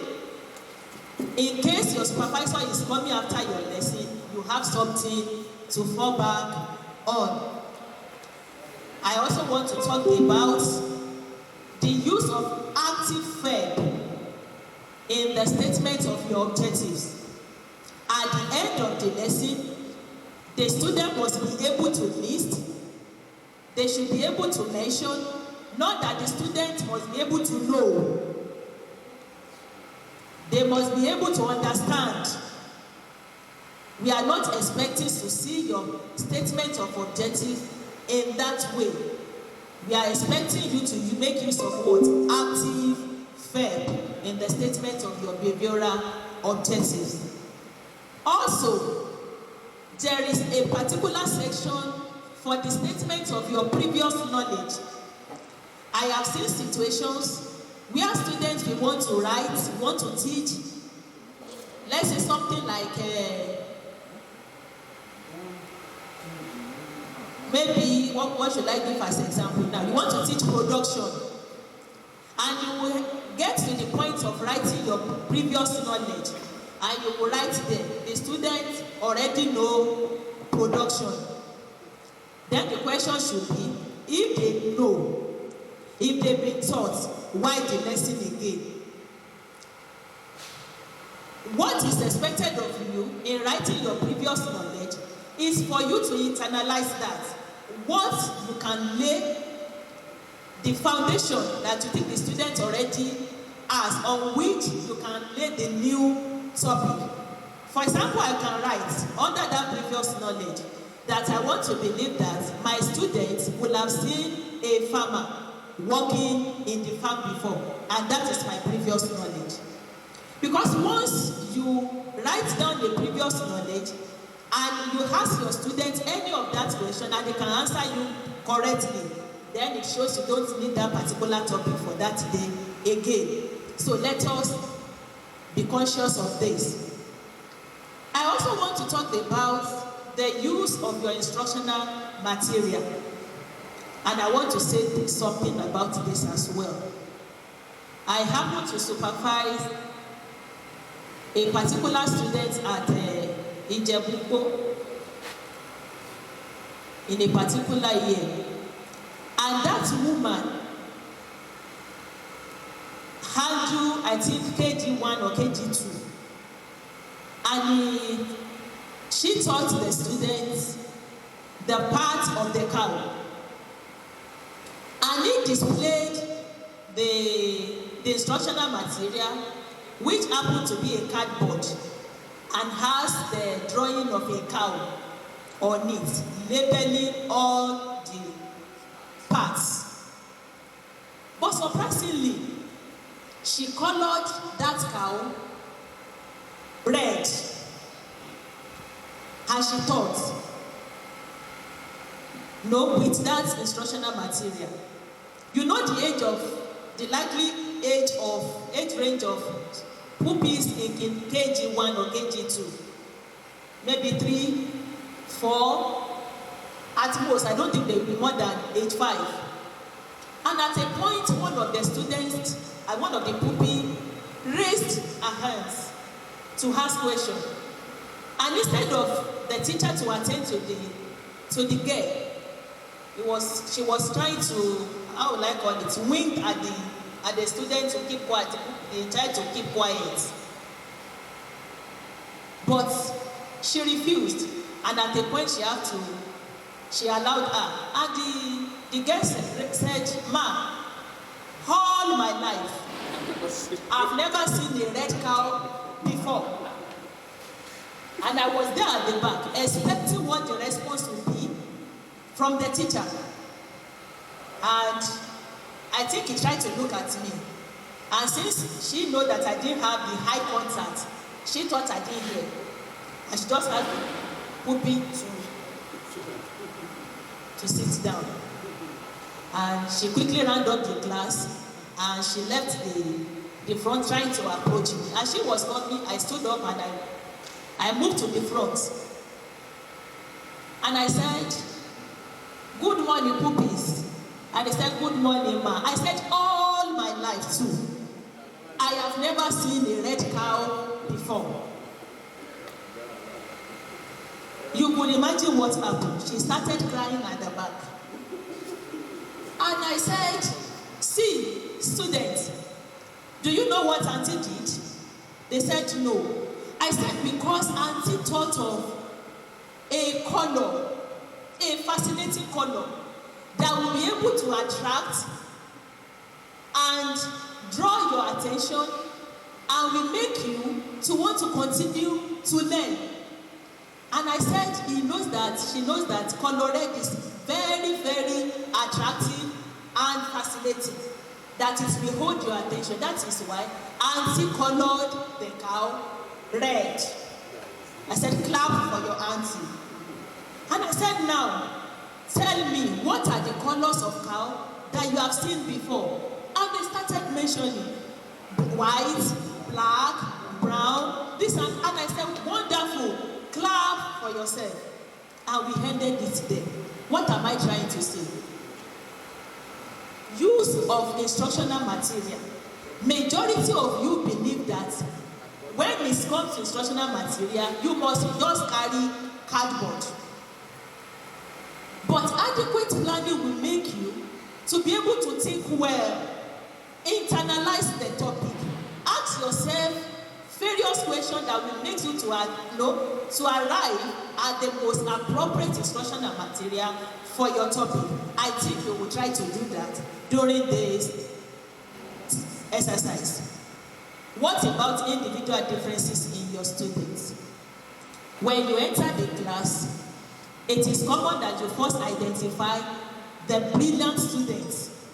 Speaker 5: In case your supervisor is coming after your lesson, you have something to fall back on. I also want to talk about the use of active verb in the statement of your objectives. At the end of the lesson, the student must be able to list, they should be able to mention, not that the student must be able to know. They must be able to understand. We are not expecting to see your statement of objective in that way. we are expecting you to make use of what? Active verb in the statement of your behavioral objectives. Also, there is a particular section for the statement of your previous knowledge. I have seen situations where students will want to write, want to teach. Let's say something like maybe, what should I give as an example now? You want to teach production, and you will get to the point of writing your previous knowledge, and you will write there, the students already know production. Then the question should be, if they know, if they've been taught, why the lesson again? What is expected of you in writing your previous knowledge is for you to internalize that. What you can lay the foundation that you think the student already has, on which you can lay the new topic. For example, I can write under that previous knowledge that I want to believe that my students will have seen a farmer working in the farm before, and that is my previous knowledge. Because once you write down the previous knowledge and you ask your students any of that question and they can answer you correctly, then it shows you don't need that particular topic for that day again. So let us be conscious of this. I also want to talk about the use of your instructional material. And I want to say something about this as well. I happen to supervise a particular student at Ijebuko in a particular year. And that woman handled, I think, KG1 or KG2. And she taught the students the part of the cow. And he displayed the instructional material, which happened to be a cardboard and has the drawing of a cow on it, labeling all the parts. But surprisingly, she colored that cow red, and she thought, no, with that instructional material. You know the likely age range of pupils in KG1 or KG2. Maybe 3, 4, at most. I don't think they will be more than age 5. And at a point, one of the students and one of the pupils raised her hands to ask questions. And instead of the teacher to attend to the girl, she was trying to, how would I call it, wink at the student to keep quiet, the child to keep quiet. But she refused, and at the point she allowed her. And the girl said, "Ma, all my life, I've never seen a red cow before." And I was there at the back, expecting what the response would be from the teacher. And I think he tried to look at me. And since she knew that I didn't have the high contact, she thought I didn't hear. And she just had to put me to sit down. And she quickly ran up the class and she left the front trying to approach me. And she was coming, I stood up and I moved to the front. And I said, "Good morning, pupils." And they said, "Good morning, ma." I said, all my life too, I have never seen a red cow before. You could imagine what happened. She started crying at the back. And I said, "See, students, do you know what Auntie did?" They said, "No." I said, "Because Auntie thought of a color, a fascinating color, that will be able to attract and draw your attention and will make you to want to continue to learn." And I said, she knows that color red is very, very attractive and fascinating. That is, behold your attention. That is why auntie colored the cow red. I said, clap for your auntie. And I said, now, tell me, what are the colors of cow that you have seen before? And they started mentioning white, black, brown, this and I said, wonderful, clap for yourself. And we ended it there. What am I trying to say? Use of instructional material. Majority of you believe that when it comes to instructional material, you must just carry cardboard. But adequate planning will make you to be able to think well, internalize the topic, ask yourself various questions that will make you to arrive at the most appropriate instructional material for your topic. I think you will try to do that during this exercise. What about individual differences in your students? When you enter the class, it is common that you first identify the brilliant students.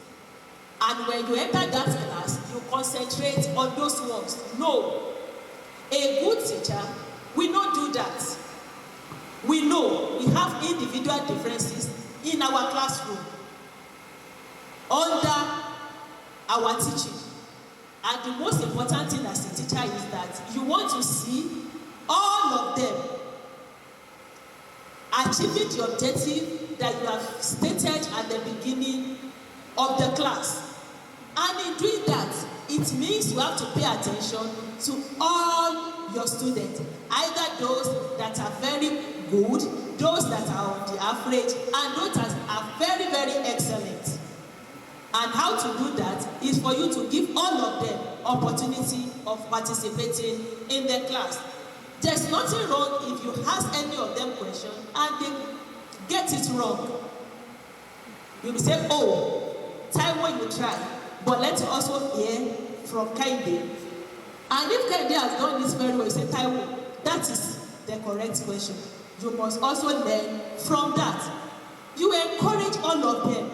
Speaker 5: And when you enter that class, you concentrate on those ones. No. A good teacher will not do that. We know we have individual differences in our classroom under our teaching. And the most important thing as a teacher is that you want to see all of them achieving the objective that you have stated at the beginning of the class. And in doing that, it means you have to pay attention to all your students, either those that are very good, those that are on the average, and those that are very, very excellent. And how to do that is for you to give all of them opportunity of participating in the class. There's nothing wrong if you ask any of them questions and they get it wrong. You will say, oh, TAIWO you try, but let's also hear from Kehinde. And if Kehinde has done this very well, you say, TAIWO, that is the correct question. You must also learn from that. You encourage all of them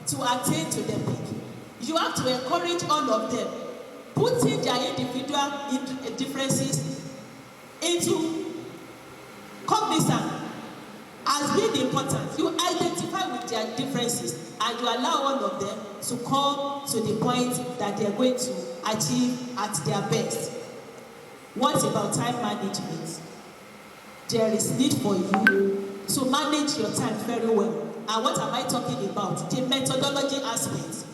Speaker 5: to attain to the peak. You have to encourage all of them, putting their individual differences into cognizance as being important. You identify with their differences and you allow all of them to come to the point that they are going to achieve at their best. What about time management? There is need for you to manage your time very well. And what am I talking about? The methodology aspect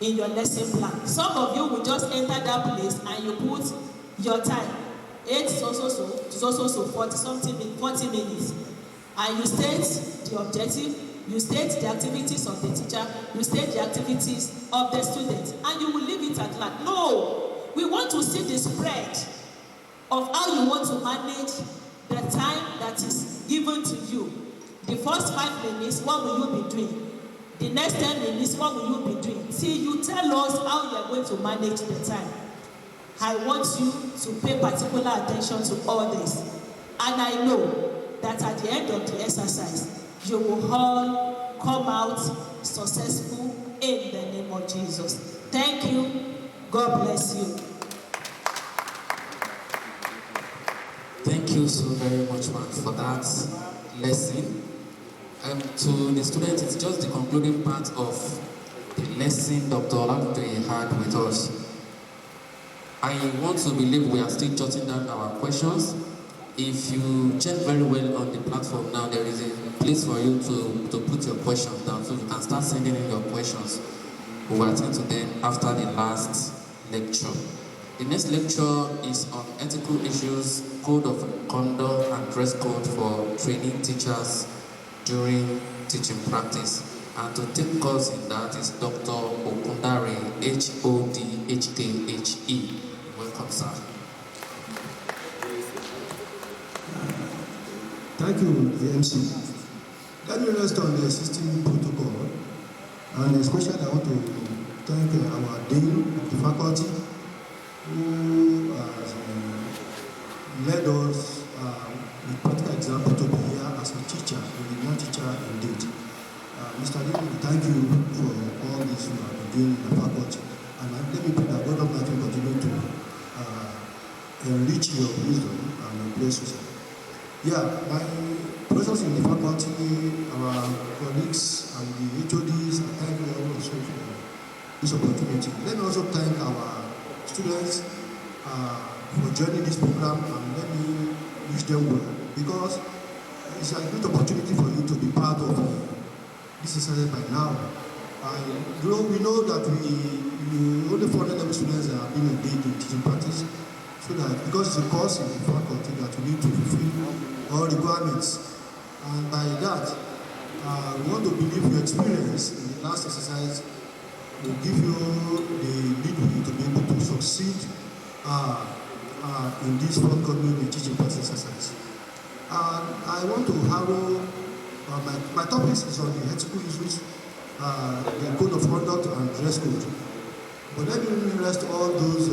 Speaker 5: in your lesson plan. Some of you will just enter that place and you put your time. 8 so 40 minutes. And you state the objective, you state the activities of the teacher, you state the activities of the students, and you will leave it at that. No, we want to see the spread of how you want to manage the time that is given to you. The first 5 minutes, what will you be doing? The next 10 minutes, what will you be doing? See, you tell us how you are going to manage the time. I want you to pay particular attention to all this. And I know that at the end of the exercise, you will all come out successful in the name of Jesus. Thank you. God bless you.
Speaker 1: Thank you so very much, ma'am, for that lesson. To the students, it's just the concluding part of the lesson Dr. OLADUNJOYE had with us. I want to believe we are still jotting down our questions. If you check very well on the platform now, there is a place for you to put your questions down, so you can start sending in your questions. We will attend to them after the last lecture. The next lecture is on ethical issues, code of conduct and dress code for training teachers during teaching practice. And to take course in that is Dr. OKUNDARE, HOD, HKHE. Welcome, sir.
Speaker 6: Thank you, the MC. Let me rest on the existing protocol. And especially I want to thank our dean of the faculty who has led us with practical example to be here as a teacher, a non-teacher indeed. Mr. Dean, thank you enrich your wisdom and bless you. Yeah, my professors in the faculty, our colleagues and the HODs, I thank you all also for this opportunity. Let me also thank our students for joining this program, and let me wish them well, because it's a great opportunity for you to be part of this exercise by now. We know that only 400 level students are being engaged in teaching practice, so that because it's a course in the faculty that we need to fulfill all requirements, and by that, we want to believe your experience in the last exercise will give you the leeway to be able to succeed in this forthcoming teaching practice exercise. I want to harrow my topic is on the ethical issues, the code of conduct and dress code. But let me rest all those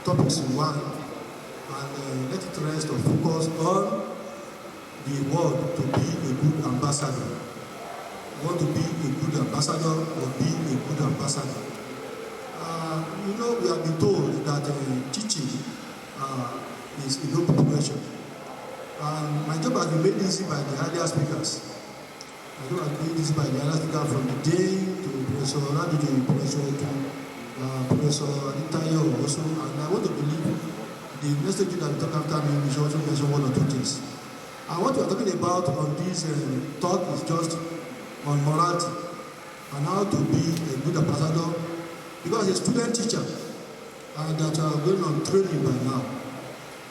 Speaker 6: topics in one, and let it rest or focus on the word to be a good ambassador. Want to be a good ambassador or be a good ambassador. We have been told that teaching is a noble profession. And my job has been made easy by the earlier speakers. My job has been made easy by the earlier speakers, from the Dean to Professor OLADUNJOYE, Professor ADETAYO also. And I want to believe the next stage that we talk after me, we should also mention one or two things. And what we are talking about on this talk is just on morality and how to be a good ambassador, because a student teacher that are going on training by now.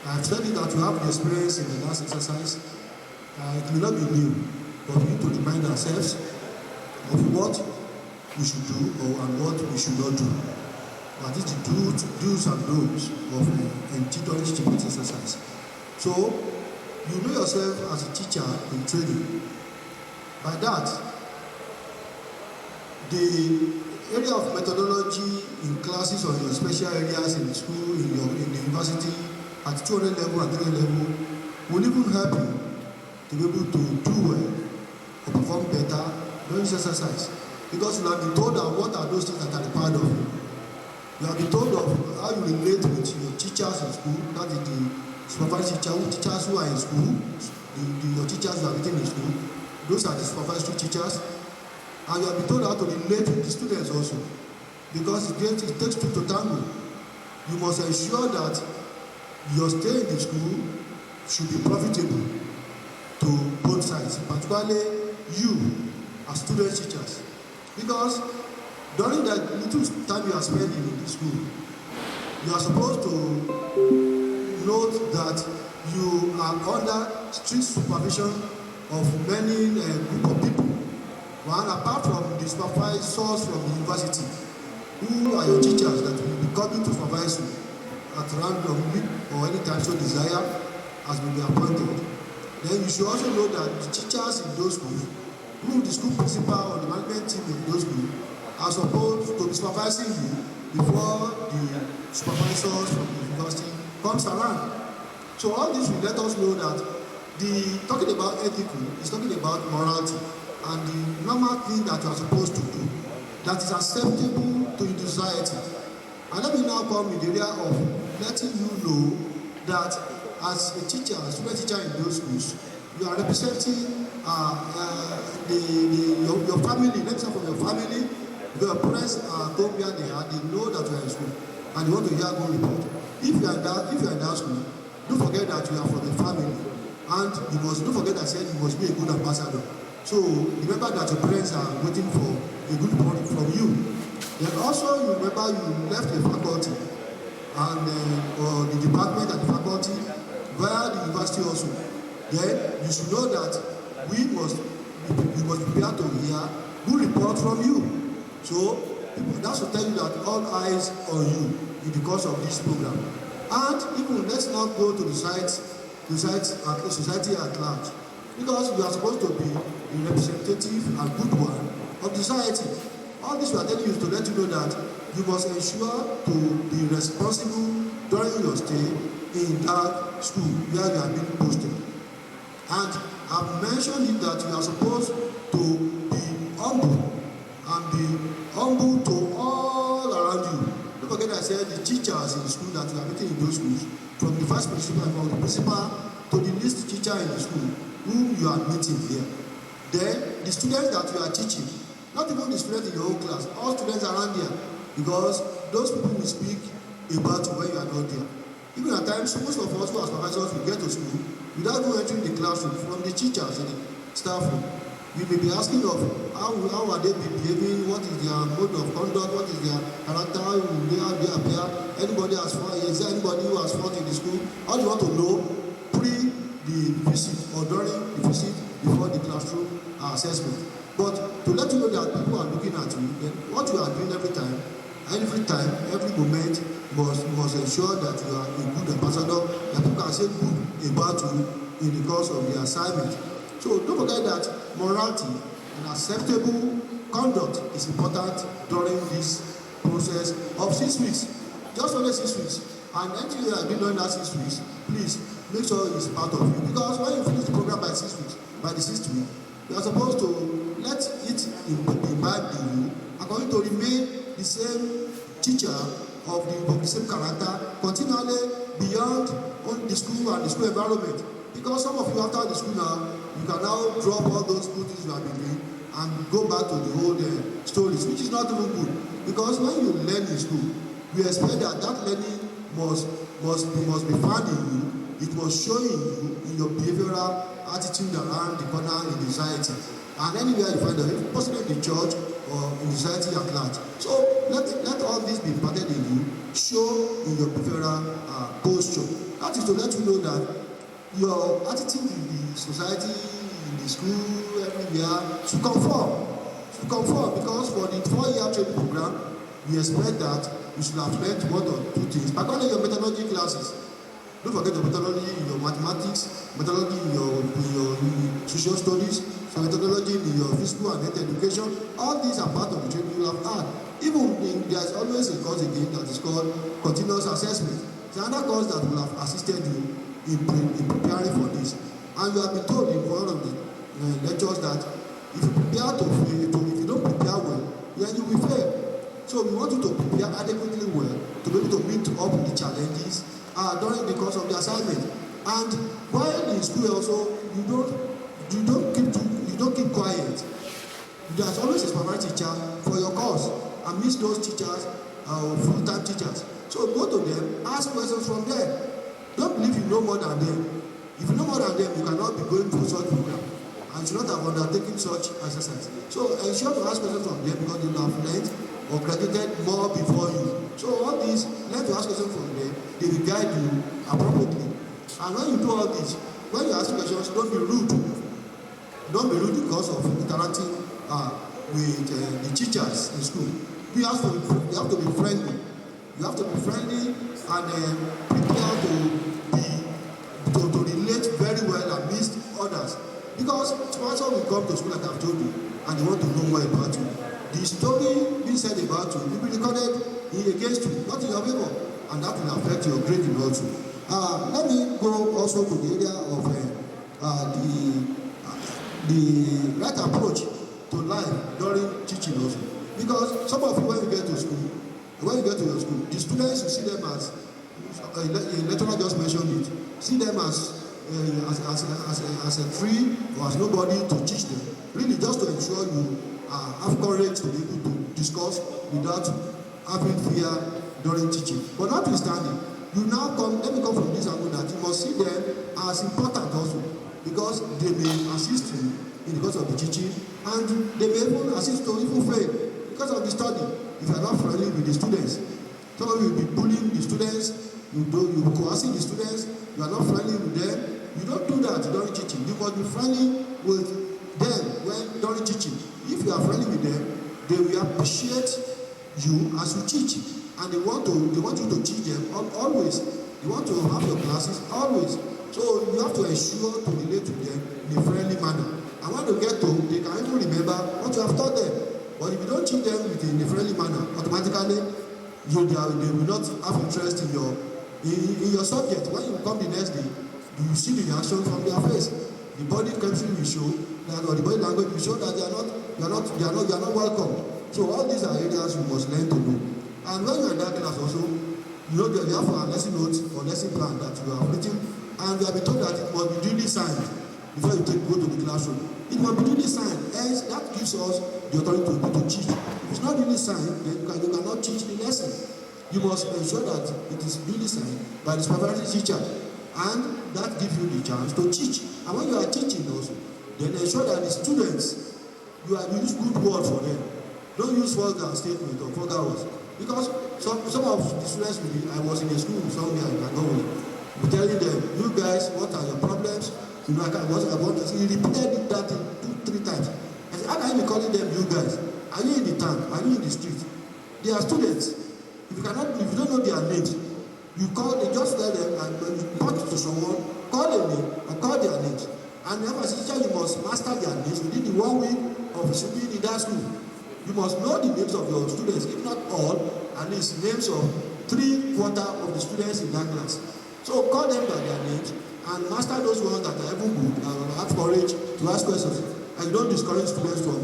Speaker 6: I've said it that you have the experience in the last exercise. It will not be new, but we need to remind ourselves of what we should do and what we should not do. What is the do's and don'ts of teaching exercise. So, you know yourself as a teacher in training. By that, the area of methodology in classes or in your special areas in school, in the university, at 200 level and 300 level, will even help you to be able to do well or perform better during this exercise. Because you have been told that what are those things that are required of you. You have been told of how you relate with your teachers in school, that is the supervisory teachers who are in school, your teachers who are written in school, those are the supervisory teachers. And you have been told how to relate with the students also. Because it takes two to tango. You must ensure that your stay in the school should be profitable to both sides, particularly you as student teachers. Because during that little time you are spending in the school, you are supposed to note that you are under strict supervision of many group of people. One, apart from the supervisors from the university, who are your teachers that will be coming to supervise you at randomly or anytime so desire as will be appointed. Then you should also know that the teachers in those schools, who the school principal or the management team in those schools, are supposed to be supervising you before the supervisors from the university comes around. So all this will let us know that talking about ethical is talking about morality and the normal thing that you are supposed to do that is acceptable to the society. And let me now come in the area of letting you know that as a teacher, a student teacher in those schools, you are representing your family. Let me say from your family, your parents are home where they are, they know that you are in school, and you want to hear good report. If you are in that school, don't forget that you are from the family, and don't forget that you must be a good ambassador. So remember that your parents are waiting for a good report from you. Then also you remember you left the faculty and or the department and the faculty via the university also. Then you should know that we must prepare to hear good report from you. So that should tell you that all eyes on you in the course of this program. And even let's now go to the society at large, because we are supposed to be a representative and good one of the society. All this we are telling you is to let you know that you must ensure to be responsible during your stay in that school where you are being posted. And I've mentioned it that you are supposed to be humble and be humble to all around you. Don't forget I said the teachers in school that you are meeting in those schools, from the the vice principal, from the principal to the least teacher in the school whom you are meeting here. Then the students that you are teaching, not even the students in your own class, all students around here, because those people will speak about you when you are not there. Even at times, most of us who are supervisors will get to school without even entering the classroom from the teachers in the staff room. We may be asking of how are they behaving, what is their mode of conduct, what is their character, how they appear, anybody has fought, is there anybody who has fought in the school? All you want to know pre the visit or during the visit before the classroom assessment. But to let you know that people are looking at you, then what you are doing every time, every moment, must ensure that you are a good ambassador, that people can say good about you in the course of the assignment. So don't forget that morality and acceptable conduct is important during this process of 6 weeks. Just only 6 weeks. And anything you are doing during that 6 weeks, please make sure it's part of you. Because when you finish the program by 6 weeks, by the 6th week, you are supposed to let it imbibe in you and going to remain the same teacher of the same character continually beyond the school and the school environment. Because some of you after the school now, you can now drop all those good things you have been doing and go back to the old stories, which is not even good. Because when you learn in school, we expect that learning must be found in you. It must show in you in your behavioral attitude around the corner in the society. And anywhere you find it, possibly in the church or in the society at large. So let all this be imparted in you, show in your behavioral posture. That is to let you know that your attitude in the society, in the school, everywhere, should conform. Because for the 4-year training program, we expect that you should have learned 1 or 2 things. Particularly your methodology classes. Don't forget your methodology in your mathematics, methodology in your social studies, so methodology in your physical and health education. All these are part of the training you have had. Even there is always a course again that is called continuous assessment. It's another course that will have assisted you in preparing for this. And you have been told in one of the lectures that if you prepare to fail, if you don't prepare well, then you will fail. So we want you to prepare adequately well to be able to meet up with the challenges during the course of the assignment. And while in school also, you don't keep quiet. There's always a supervisor teacher for your course, and miss those teachers, full-time teachers. So go to them, ask questions from them. Don't believe you know more than them. If you know more than them, you cannot be going through such program, and you should not have undertaken such exercise. So ensure to ask questions from them because they will have learned or credited more before you. So all these, learn to ask questions from them, they will guide you appropriately. And when you do all this, when you ask questions, don't be rude. Don't be rude because of interacting with the teachers in school. You have to be friendly. You have to be friendly and prepare to relate very well amidst others. Because sponsors will come to school like I've told you, and they want to know more about you. The story being said about you will be recorded against you, not in your favor, and that will affect your grading also. Let me go also to the area of the right approach to life during teaching also. Because some of you, when you get to school, the students, you see them as, a lecturer just mentioned it, see them as a tree or as nobody to teach them. Really just to ensure you have courage to be able to discuss without having fear during teaching. But notwithstanding, you now come, let me come from this angle that you must see them as important also, because they may assist you in the course of the teaching, and they may even assist to even fail because of the study. If you are not friendly with the students, some of you will be bullying the students, you coercing the students, you are not friendly with them. You don't do that during teaching. You must be friendly with them during teaching. If you are friendly with them, they will appreciate you as you teach, and they want you to teach them always. They want to have your classes always. So you have to ensure to relate to them in a friendly manner. And when they get home, they can even remember what you have taught them. But if you don't teach them in a friendly manner, automatically they will not have interest in your subject. When you come the next day, you see the reaction from their face. The body chemistry will show that, or the body language will show that they are not welcome. So all these are areas you must learn to know. And when you are in that class also, you have a lesson notes or lesson lesson plan that you have written, and you have been told that it must be duly signed before you go to the classroom. It must be duly signed, hence that gives us the authority to teach. If it's not duly signed, then you cannot teach the lesson. You must ensure that it is duly signed by the supervisory teacher, and that gives you the chance to teach. And when you are teaching also, then ensure that the students, you use good words for them. Don't use vulgar statement or vulgar words. Because some of the students will be, I was in a school somewhere in Norway, telling them, you guys, what are your problems? You know, I want to see, he repeated that 2-3 times. I said, how can you be calling them you guys? Are you in the town? Are you in the street? They are students. If you don't know their names, you just tell them and when you talk to someone, call a name or call their names. And as a teacher, you must master their names within the 1 week of being in that school. You must know the names of your students, if not all, at least names of 3/4 of the students in that class. So call them by their names and master those ones that are even good and have courage to ask questions. And you don't discourage students from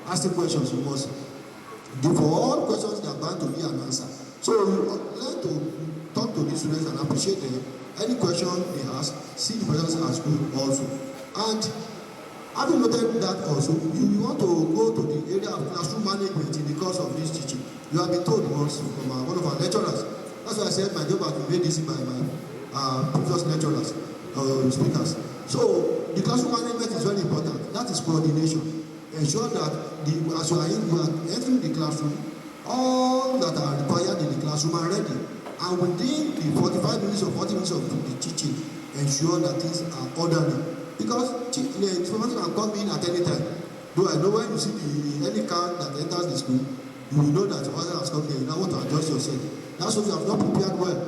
Speaker 6: asking questions. You must give for all questions they are bound to be an answer. So learn to talk to these students and appreciate them. Any question they ask, see the questions as good also. And having noted that also, you want to go to the area of classroom management in the course of this teaching. You have been told once from one of our lecturers. That's why I said my job has been made easy by my previous lecturers or speakers. So the classroom management is very important. That is coordination. Ensure that as you are entering the classroom, all that are required in the classroom are ready. And within the 45 minutes or 40 minutes of the teaching, ensure that things are orderly. Because the information can come in at any time. Though I know when you see any car that enters the school, you will know that your father has come there. You now want to adjust yourself. That's what you have not prepared well.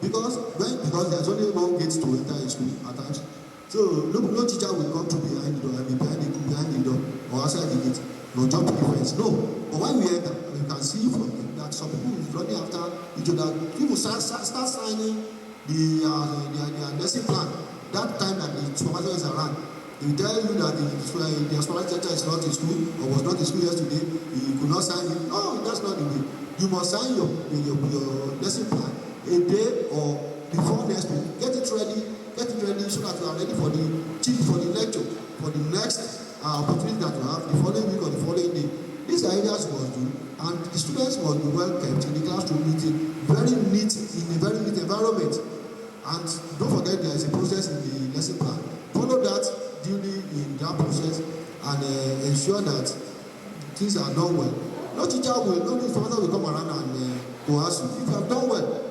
Speaker 6: Because there's only one gate to enter a school at times. So no teacher will come to behind the door, I mean behind the door or outside the gate. No jump to the fence. No. But when we enter, you can see from that some people is running after each other. People start signing their lesson plan. That time that the supervisor is around, he will tell you that the supervisor is not in school or was not in school yesterday. He could not sign it. No, that's not the way. You must sign your lesson plan a day or before next week. Get it ready so that you are ready for the lecture, for the next opportunity that you have the following week or the following day. These are areas you must do, and the students must be well kept in the classroom meeting, very neat, in a very neat environment. And don't forget there is a process in the lesson plan. Follow that duly in that process and ensure that things are done well. No teacher will come around and go ask you if you have done well.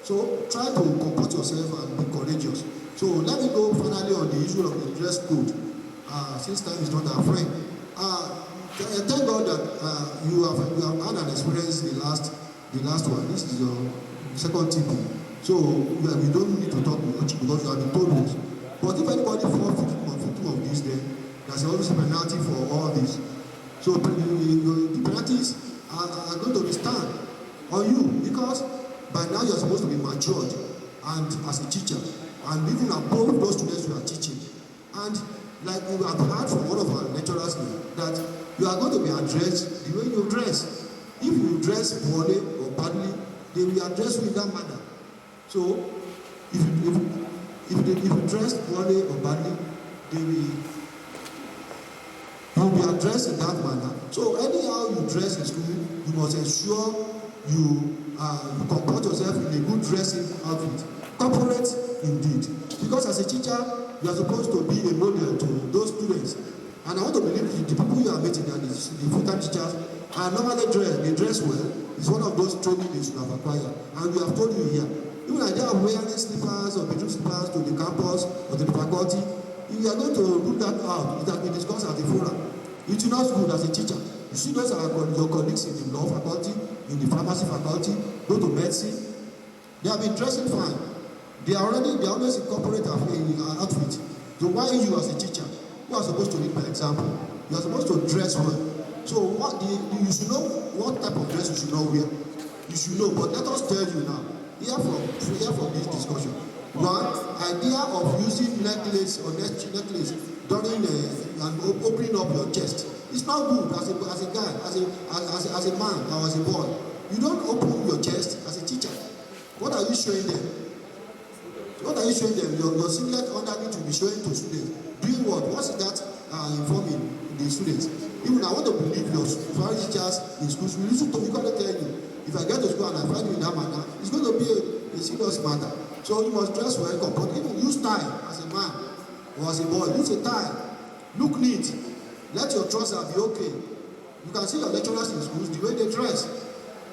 Speaker 6: So try to comport yourself and be courageous. So let me go finally on the issue of the dress code. Since time is not our friend. Thank God that you have had an experience the last one. This is your second TP. So we don't need to talk much because you have been told this. But if anybody falls victim of this, then there's always a penalty for all this. So the penalties are going to be stand on you because by now you're supposed to be matured and as a teacher and even above those students you are teaching. And like we have heard from one of our lecturers that you are going to be addressed the way you dress. If you dress poorly or badly, they will address you in that manner. So if you dress poorly or badly, you will be addressed in that manner. So anyhow you dress in school, you must ensure you comport yourself in a good dressing outfit. Corporate indeed. Because as a teacher, you are supposed to be a model to those students. And I want to believe the people you are meeting and the full-time teachers are normally dressed. They dress well. It's one of those training they should have acquired. And we have told you here. Even idea of wearing slippers or bedroom slippers to the campus or to the faculty, if you are going to put that out, it has been discussed at the forum. It is not good as a teacher. You see those are your colleagues in the law faculty, in the pharmacy faculty, go to medicine. They have been dressing fine. They are always incorporate outfit. So why you as a teacher, you are supposed to lead by example. You are supposed to dress well. So you should know what type of dress you should not wear. You should know, but let us tell you now. Hear from this discussion. One, idea of using necklace or necklace during and opening up your chest. It's not good as a guy, as a man or as a boy. You don't open your chest as a teacher. What are you showing them? are you showing them? Your singlet under it will be showing to students. Doing what? What is that informing the students? Even I want to believe your foreign teachers in schools will listen to me. Because they tell you, if I get to school and I find you in that manner, it's going to be a serious matter. So you must dress well, but even use tie as a man or as a boy. Use a tie. Look neat. Let your trousers be okay. You can see your lecturers in schools the way they dress.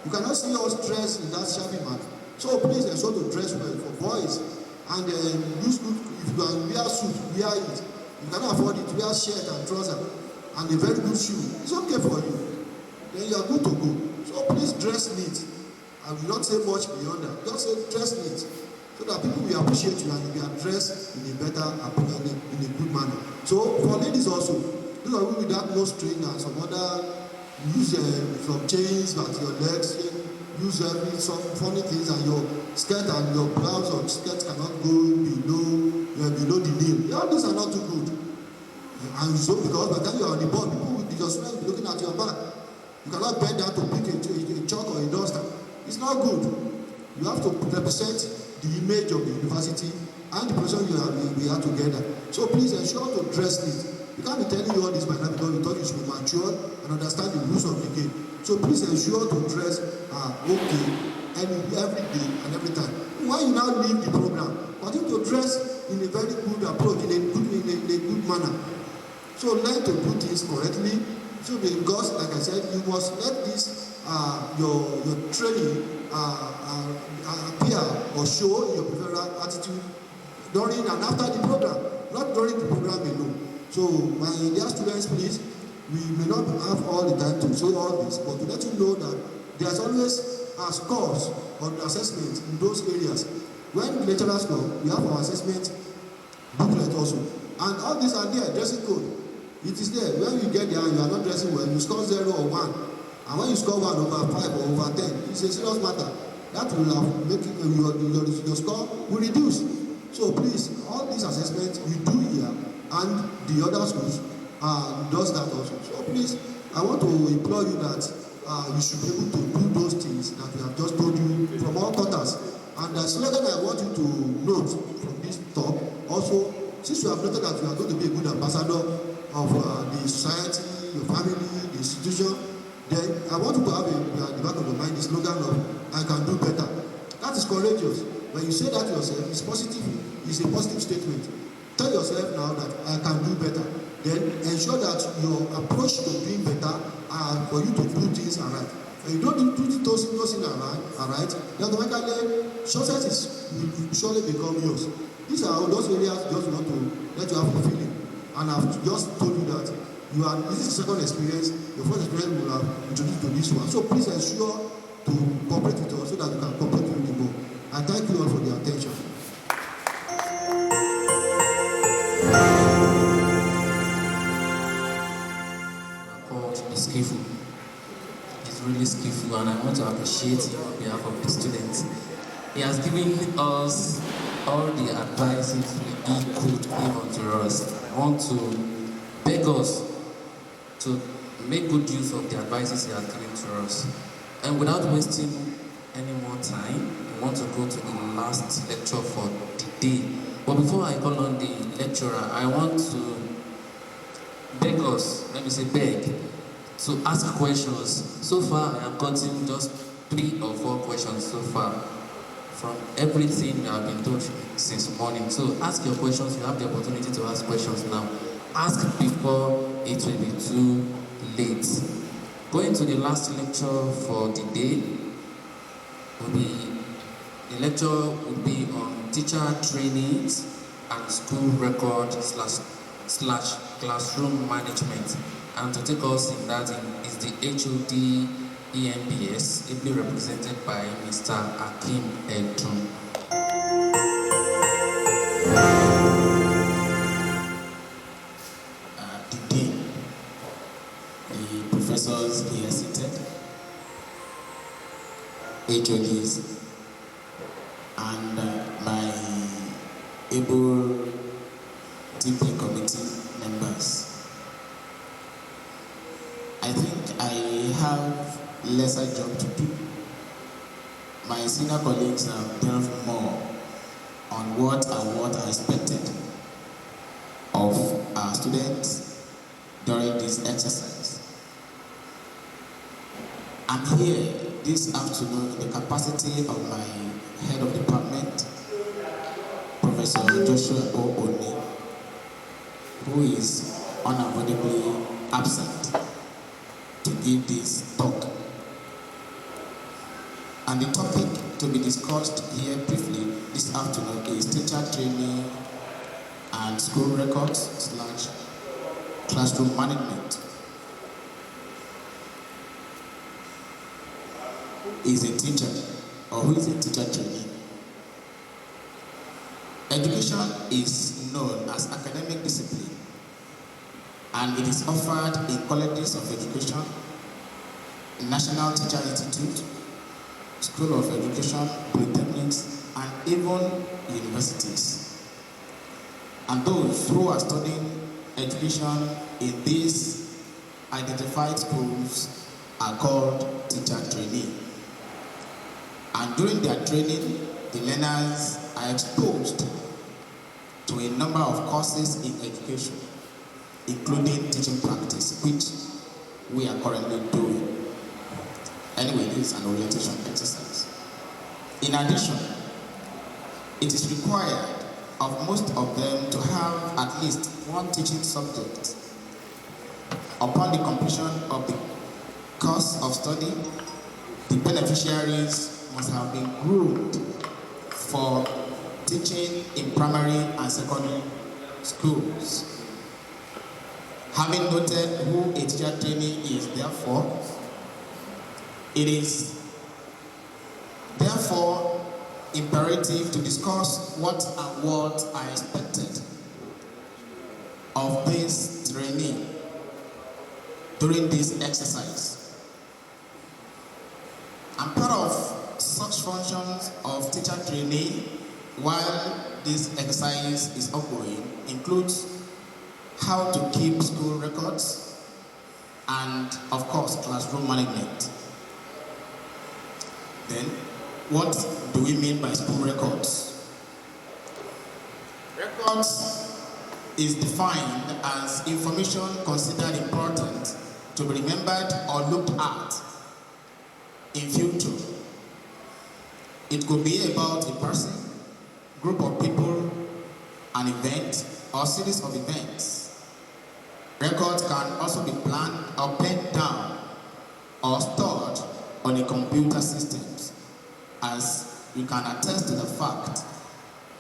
Speaker 6: You cannot see us dress in that shabby manner. So please ensure to dress well for boys. And use good, if you can wear suit, wear it. You cannot afford it, wear shirt and trouser and a very good shoe. It's okay for you. Then you are good to go. So please dress neat. I will not say much beyond that. Just say dress neat. So that people will appreciate you and you will be addressed in a better, in a good manner. So for ladies also, those are people without no string and some other, use some chains at your legs, use some funny things, and your skirt and your blouse or skirt cannot go below the knee. All these are not too good. And so because by the time you are on the board, people with your students will be looking at your back. You cannot bend down to pick a chalk or a duster. It's not good. You have to represent the image of the university and the person we are together. So please ensure to dress neat. We can't be telling you all this by now because we thought you should be mature and understand the rules of the game. So please ensure to dress okay every day and every time. When you now leave the program, continue to dress in a very good approach, in a good manner. So learn to do things correctly. So because, like I said, you must let this your training appear or show your preferred attitude during and after the program, not during the program alone. So my dear students, please, we may not have all the time to say all this, but to let you know that there's always scores on assessment in those areas. When lecturers come, we have our assessment booklet also. And all these are there, dressing code. It is there. When you get there and you are not dressing well, you score 0 or 1. And when you score 1 over 5 or over 10, it's a serious matter. That will make your score will reduce. So please, all these assessments you do here, and the other schools does that also. So please, I want to implore you that you should be able to do those things that we have just told you from all quarters. And the slogan I want you to note from this talk, also, since you have noted that you are going to be a good ambassador of the society, your family, the institution, then I want you to have at the back of your mind the slogan of I can do better. That is courageous. When you say that to yourself, it's positive. It's a positive statement. Tell yourself now that I can do better. Then ensure that your approach to doing better for you to do things aright. When you don't do those things aright, then automatically success will surely become yours. These are those areas just want to let you have a feeling. And I've just told you that this is the second experience. Your first experience will have introduced to this one. So please ensure to cooperate with us so that we can cooperate with you more. I thank you all for the attention.
Speaker 1: Skillful. He's really skillful, and I want to appreciate him on behalf of the students. He has given us all the advices he could give unto us. I want to beg us to make good use of the advices he has given to us. And without wasting any more time, I want to go to the last lecture for the day. But before I call on the lecturer, I want to beg us, let me say beg, to ask questions. So far, I have gotten just 3 or 4 questions so far from everything I have been told since morning. So ask your questions. You have the opportunity to ask questions now. Ask before it will be too late. Going to the last lecture for the day, the lecture will be on teacher trainings and school record slash classroom management. And to take us in that is the HOD EMBS, ably represented by Mr. Akim EDUN.
Speaker 7: The dean, the professors here seated, HODs, and my able teaching committee members. I think I have lesser job to do. My senior colleagues have delved more on what are expected of our students during this exercise. I'm here this afternoon in the capacity of my head of department, Professor Joshua Oni, who is unavoidably absent to give this talk. And the topic to be discussed here briefly this afternoon is teacher training and school records / classroom management. Who is a teacher or who is a teacher trainee? Education is known as academic discipline, and it is offered in colleges of education, National Teacher Institute, School of Education, polytechnics, and even universities. And those who are studying education in these identified schools are called teacher trainee. And during their training, the learners are exposed to a number of courses in education, including teaching practice, which we are currently doing. Anyway, this is an orientation exercise. In addition, it is required of most of them to have at least one teaching subject. Upon the completion of the course of study, the beneficiaries must have been groomed for teaching in primary and secondary schools. Having noted who a teacher trainee is, therefore, it is therefore imperative to discuss what and what are expected of this trainee during this exercise. And part of such functions of teacher trainee while this exercise is ongoing includes how to keep school records and, of course, classroom management. Then, what do we mean by school records? Records is defined as information considered important to be remembered or looked at in future. It could be about a person, group of people, an event, or series of events. Records can also be planned or penned down or stored on a computer system, as we can attest to the fact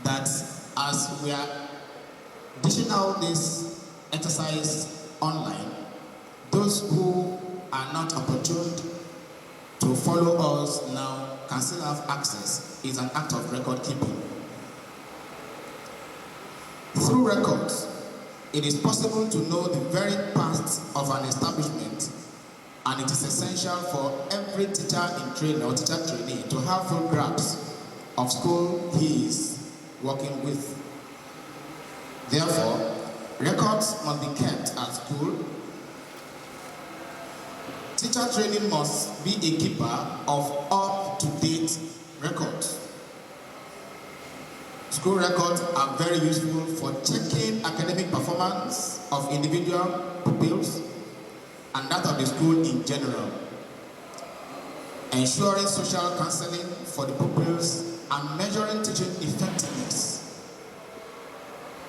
Speaker 7: that as we are dishing out this exercise online, those who are not opportune to follow us now can still have access. It's an act of record keeping. Through records, it is possible to know the very past of an establishment, and it is essential for every teacher in training or teacher trainee to have full grasp of school he is working with. Therefore, records must be kept at school. Teacher training must be a keeper of up-to-date records. School records are very useful for checking academic performance of individual pupils and that of the school in general, ensuring social counseling for the pupils and measuring teaching effectiveness.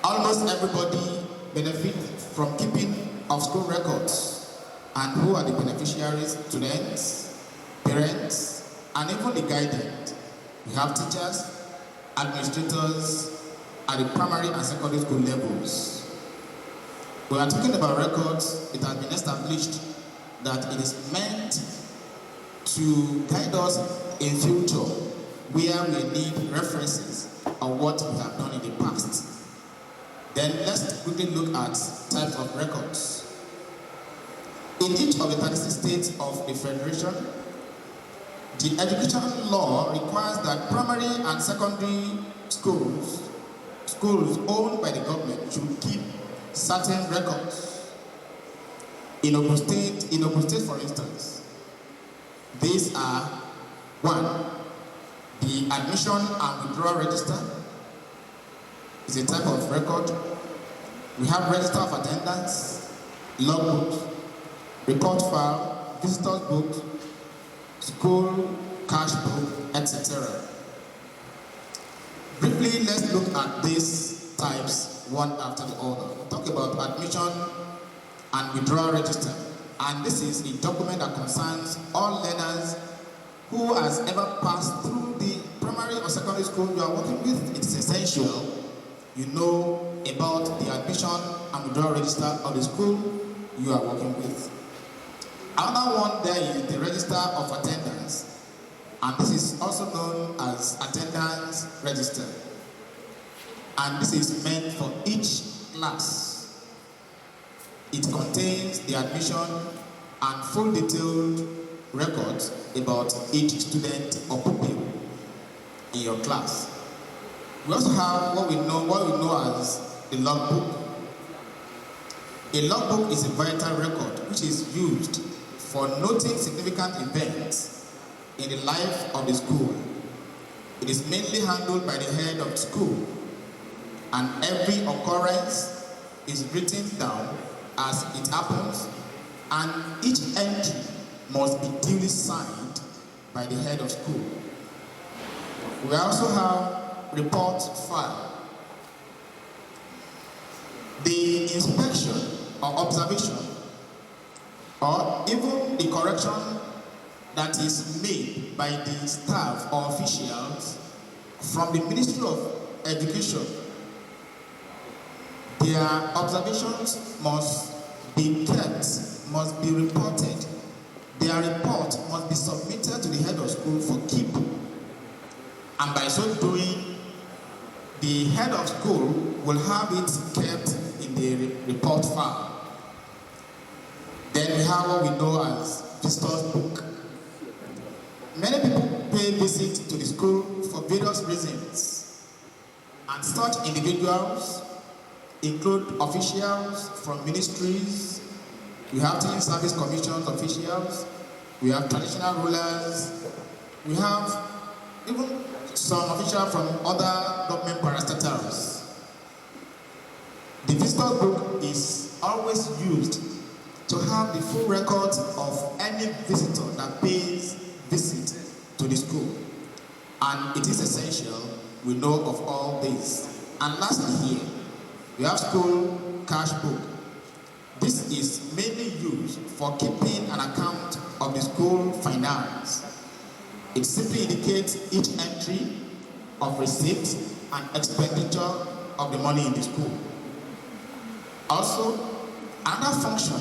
Speaker 7: Almost everybody benefits from keeping of school records, and who are the beneficiaries? Students, parents, and even the guidance. We have teachers, administrators at the primary and secondary school levels. When we are talking about records, it has been established that it is meant to guide us in future where we need references of what we have done in the past. Then let's quickly look at types of records. In each of the 36 states of the Federation, the education law requires that primary and secondary schools owned by the government should keep certain records. In Ogun State, for instance, these are 1. The admission and withdrawal register, is a type of record. We have register of attendance, logbook, report file, visitors book, school cash book, etc. Briefly, let's look at these types one after the other. We'll talk about admission and withdrawal register. And this is a document that concerns all learners who has ever passed through the primary or secondary school you are working with. It is essential you know about the admission and withdrawal register of the school you are working with. Another one there is the register of attendance, and this is also known as attendance register. And this is meant for each class. It contains the admission and full detailed records about each student or pupil in your class. We also have what we know as the logbook. A logbook is a vital record which is used for noting significant events in the life of the school. It is mainly handled by the head of the school, and every occurrence is written down as it happens, and each entry must be duly signed by the head of school. We also have report file. The inspection or observation, or even the correction that is made by the staff or officials from the Ministry of Education, their observations must be kept, must be reported. Their report must be submitted to the head of school for keep. And by so doing, the head of school will have it kept in the report file. Then we have what we know as visitors book. Many people pay visit to the school for various reasons, and such individuals include officials from ministries, we have Team Service Commissions officials, we have traditional rulers, we have even some officials from other government parastatals. The visitor book is always used to have the full record of any visitor that pays visit to the school. And it is essential we know of all this. And lastly here, we have school cash book. This is mainly used for keeping an account of the school finance. It simply indicates each entry of receipt and expenditure of the money in the school. Also, another function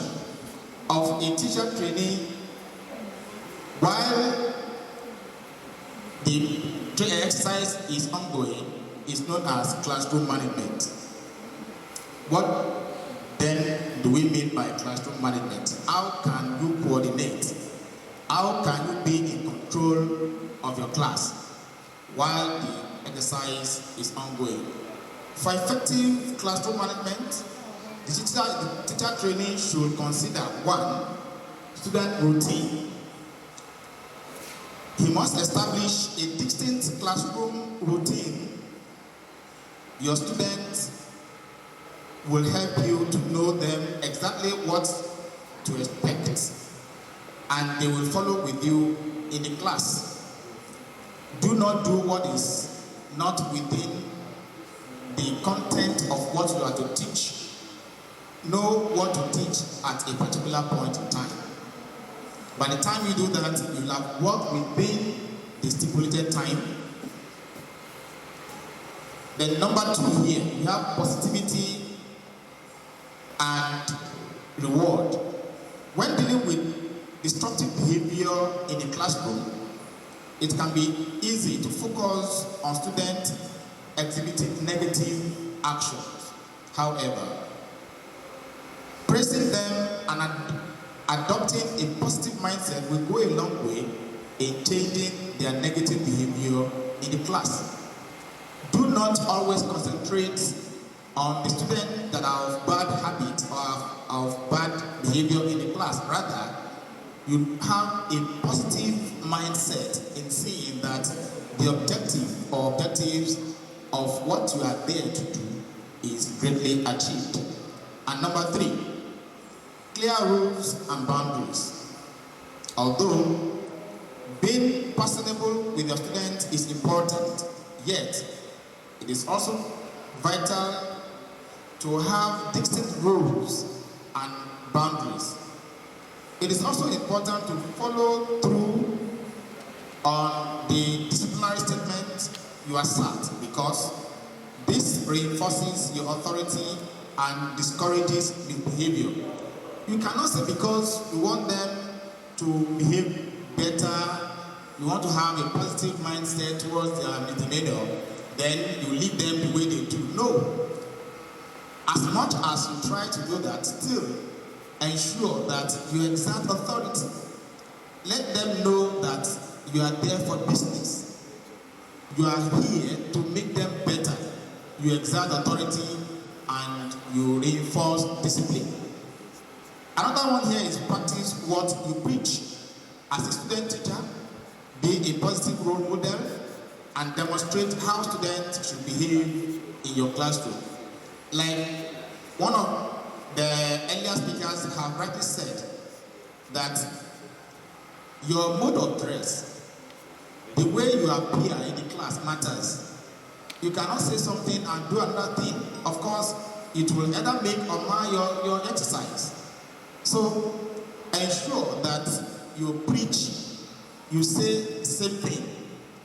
Speaker 7: of a teacher trainee while the exercise is ongoing is known as classroom management. What then do we mean by classroom management? How can you coordinate? How can you be in control of your class while the exercise is ongoing? For effective classroom management, the teacher trainee should consider 1, student routine. He must establish a distinct classroom routine. Your students will help you to know them exactly what to expect, and they will follow with you in the class. Do not do what is not within the content of what you are to teach. Know what to teach at a particular point in time. By the time you do that, you will have worked within the stipulated time. Then number 2 here, you have positivity and reward. When dealing with destructive behavior in the classroom, it can be easy to focus on students exhibiting negative actions. However, praising them and adopting a positive mindset will go a long way in changing their negative behavior in the class. Do not always concentrate on the students that are of bad habit or of bad behavior in the class. Rather, you have a positive mindset in seeing that the objective or objectives of what you are there to do is greatly achieved. And number 3, clear rules and boundaries. Although being personable with your student is important, yet it is also vital to have distinct rules and boundaries. It is also important to follow through on the disciplinary statement you assert, because this reinforces your authority and discourages misbehavior. You cannot say because you want them to behave better, you want to have a positive mindset towards their misdemeanor, then you leave them the way they do. No. As much as you try to do that, still ensure that you exert authority. Let them know that you are there for business. You are here to make them better. You exert authority and you reinforce discipline. Another one here is practice what you preach. As a student teacher, be a positive role model and demonstrate how students should behave in your classroom. Like one of the earlier speakers have rightly said, that your mode of dress, the way you appear in the class matters. You cannot say something and do another thing. Of course, it will either make or mar your exercise. So ensure that you preach, you say same thing,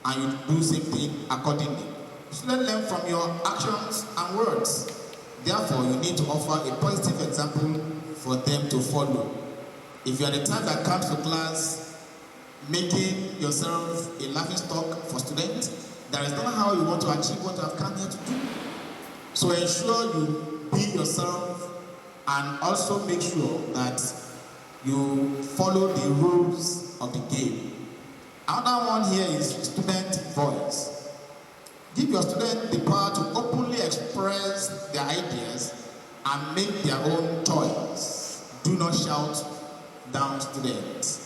Speaker 7: and you do same thing accordingly. Students learn from your actions and words. Therefore, you need to offer a positive example for them to follow. If you are the type that comes to class making yourself a laughingstock for students, that is not how you want to achieve what you have come here to do. So ensure you be yourself and also make sure that you follow the rules of the game. Another one here is student voice. Give your students the power to openly express their ideas and make their own choice. Do not shout down students.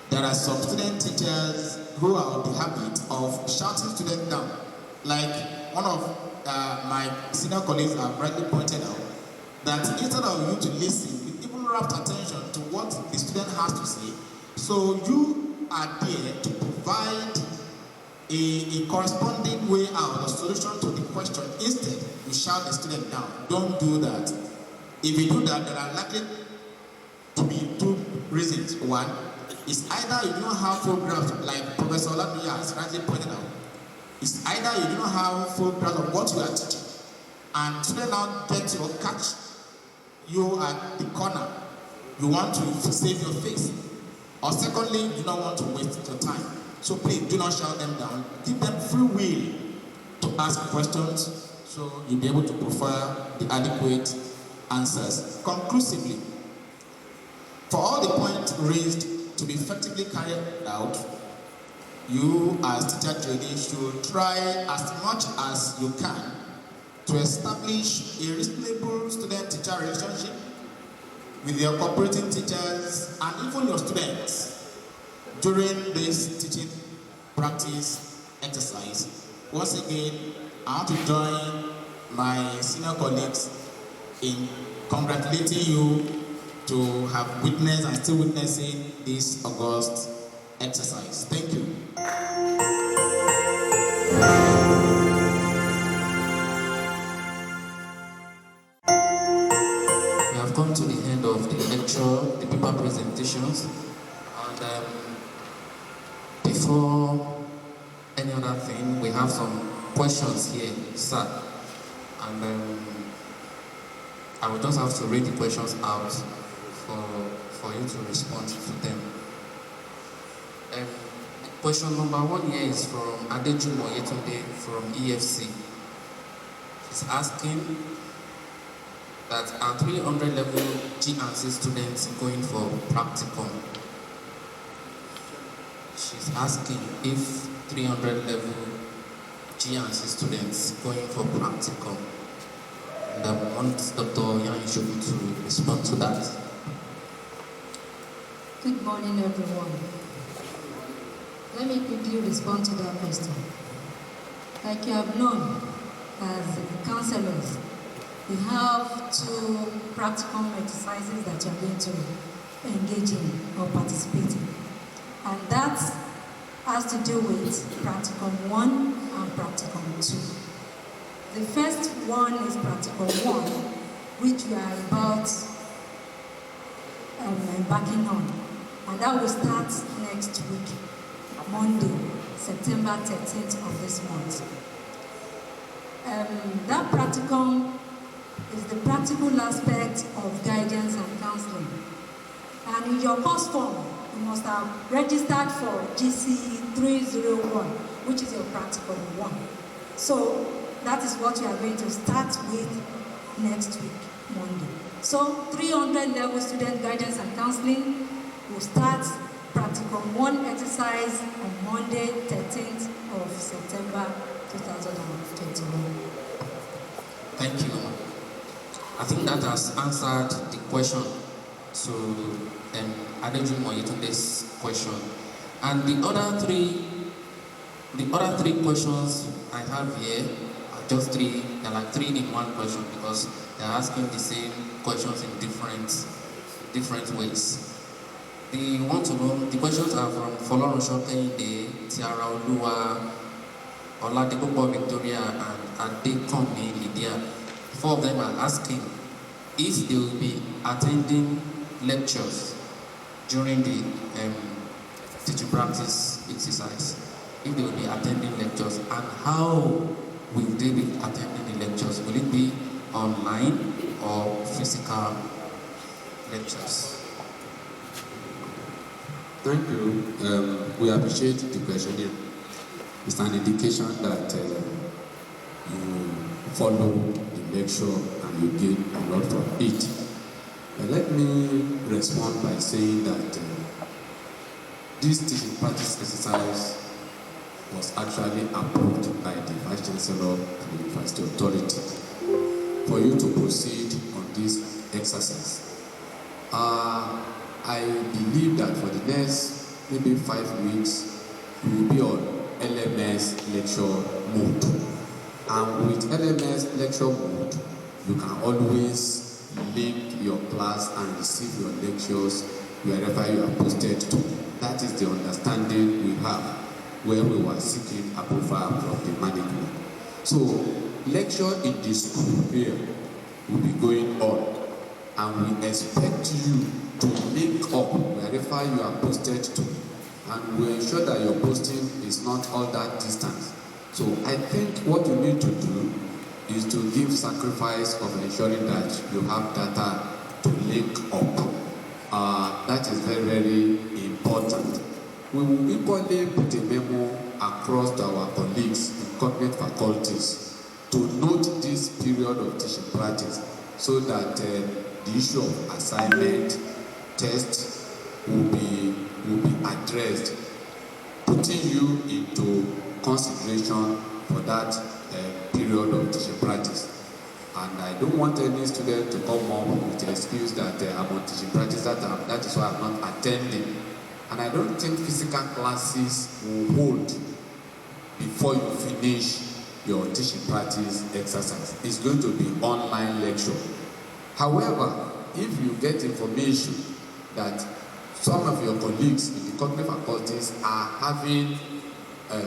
Speaker 7: There are some student teachers who are of the habit of shouting students down. Like one of my senior colleagues have rightly pointed out, that instead of you to listen, you even rapt attention to what the student has to say. So you are there to provide a corresponding way out, a solution to the question. Instead, you shout the student down. Don't do that. If you do that, there are likely to be 2 reasons. One is either you do not have full grasp, like Professor OLADUNJOYE has rightly pointed out. It's either you do not have full grasp of what you are teaching, and students now get your catch you at the corner. You want to save your face. Or secondly, you do not want to waste your time. So please do not shout them down. Give them free will to ask questions so you'll be able to provide the adequate answers. Conclusively, for all the points raised to be effectively carried out, you as teacher training should try as much as you can to establish a reasonable student-teacher relationship with your cooperating teachers and even your students during this teaching practice exercise. Once again, I want to join my senior colleagues in congratulating you to have witnessed and still witnessing this August exercise. Thank you.
Speaker 1: We have come to the end of the lecture, the paper presentations, and before any other thing, we have some questions here, sir, and I will just have to read the questions out for you to respond to them. Question number 1 here is from ADENUGA from EFC. She's asking that are 300 level G&C students going for practicum? She's asking if 300 level G&C students going for practicum. And I want Dr. Yannishobu to respond to that.
Speaker 8: Good morning, everyone. Let me quickly respond to that question. Like you have known, as counselors, We have 2 practicum exercises that you are going to engage in or participate in. And that has to do with Practicum 1 and Practicum 2. The first one is Practicum 1, which we are about embarking on. And that will start next week, Monday, September 13th of this month. That practicum is the practical aspect of guidance and counseling. And in your course form, you must have registered for GC 301, which is your Practicum 1. So that is what you are going to start with next week, Monday. So 300 level student guidance and counseling will start Practicum 1 exercise on Monday, 13th of September 2021.
Speaker 1: Thank you. I think that has answered the question to Adejumoyetunde's question. And the other three questions I have here are just 3. They're like 3 in 1 question because they're asking the same questions in different ways. They want to know, the questions are from Folorunso Kehinde, Tiara Oluwa, Oladipopo Victoria, and Adekomi Lydia. 4 of them are asking if they will be attending lectures during the teaching practice exercise. If they will be attending lectures, and how will they be attending the lectures? Will it be online or physical lectures?
Speaker 2: Thank you. We appreciate the question. It's an indication that you follow the lecture and you gain a lot from it. Let me respond by saying that this teaching practice exercise was actually approved by the Vice Chancellor and the University Authority for you to proceed on this exercise. I believe that for the next maybe 5 weeks, we will be on LMS lecture mode. And with LMS lecture mode, you can always link your class and receive your lectures wherever you are posted to. That is the understanding we have where we were seeking approval from the management. So, lecture in the school here will be going on, and we expect you to link up wherever you are posted to, and we ensure that your posting is not all that distance. So I think what you need to do is to give sacrifice of ensuring that you have data to link up. That is very, very important. We will equally put a memo across to our colleagues in cognate faculties to note this period of teaching practice so that the issue of assignment, test will be addressed, putting you into consideration for that period of teaching practice. And I don't want any student to come up with the excuse that I'm on teaching practice, that is why I'm not attending. And I don't think physical classes will hold before you finish your teaching practice exercise. It's going to be online lecture. However, if you get information that some of your colleagues in the cognate faculties are having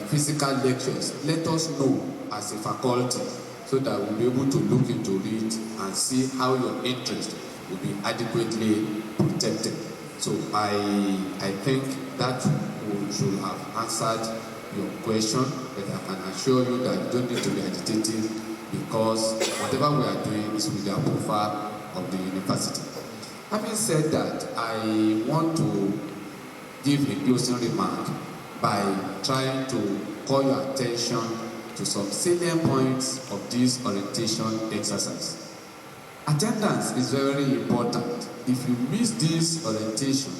Speaker 2: physical lectures, let us know as a faculty so that we'll be able to look into it and see how your interest will be adequately protected. So I think that should have answered your question, but I can assure you that you don't need to be agitated because whatever we are doing is with the approval of the university. Having said that, I want to give a closing remark by trying to call your attention to some salient points of this orientation exercise. Attendance is very important. If you miss this orientation,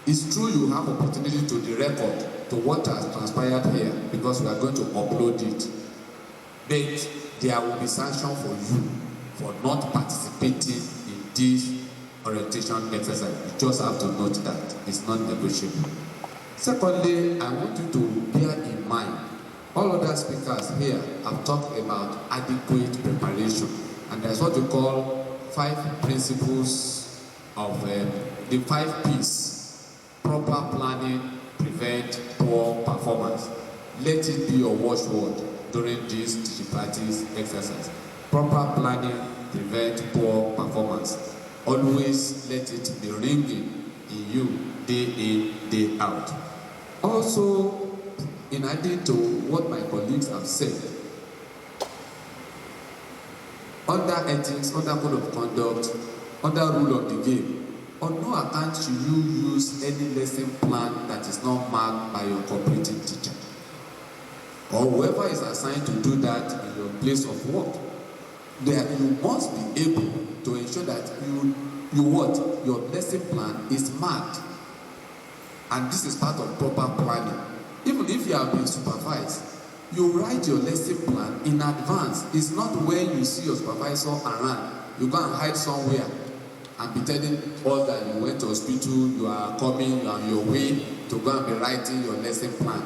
Speaker 2: it's true you have opportunity to the record to what has transpired here because we are going to upload it. But there will be sanction for you for not participating in this orientation exercise. You just have to note that it's not negotiable. Secondly, I want you to bear in mind all other speakers here have talked about adequate preparation. And that's what we call 5 principles of the 5 P's. Proper planning prevent poor performance. Let it be your watchword during this teaching practice exercise. Proper planning prevent poor performance. Always let it be ringing in you day in, day out. Also, in addition to what my colleagues have said, under ethics, under code of conduct, under rule of the game, on no account should you use any lesson plan that is not marked by your cooperating teacher or whoever is assigned to do that in your place of work. There, you must be able to ensure that your lesson plan is marked, and this is part of proper planning. Even if you have been supervised, you write your lesson plan in advance. It's not when you see your supervisor around, you go and hide somewhere and be telling us that you went to hospital, you are coming, you are on your way to go and be writing your lesson plan.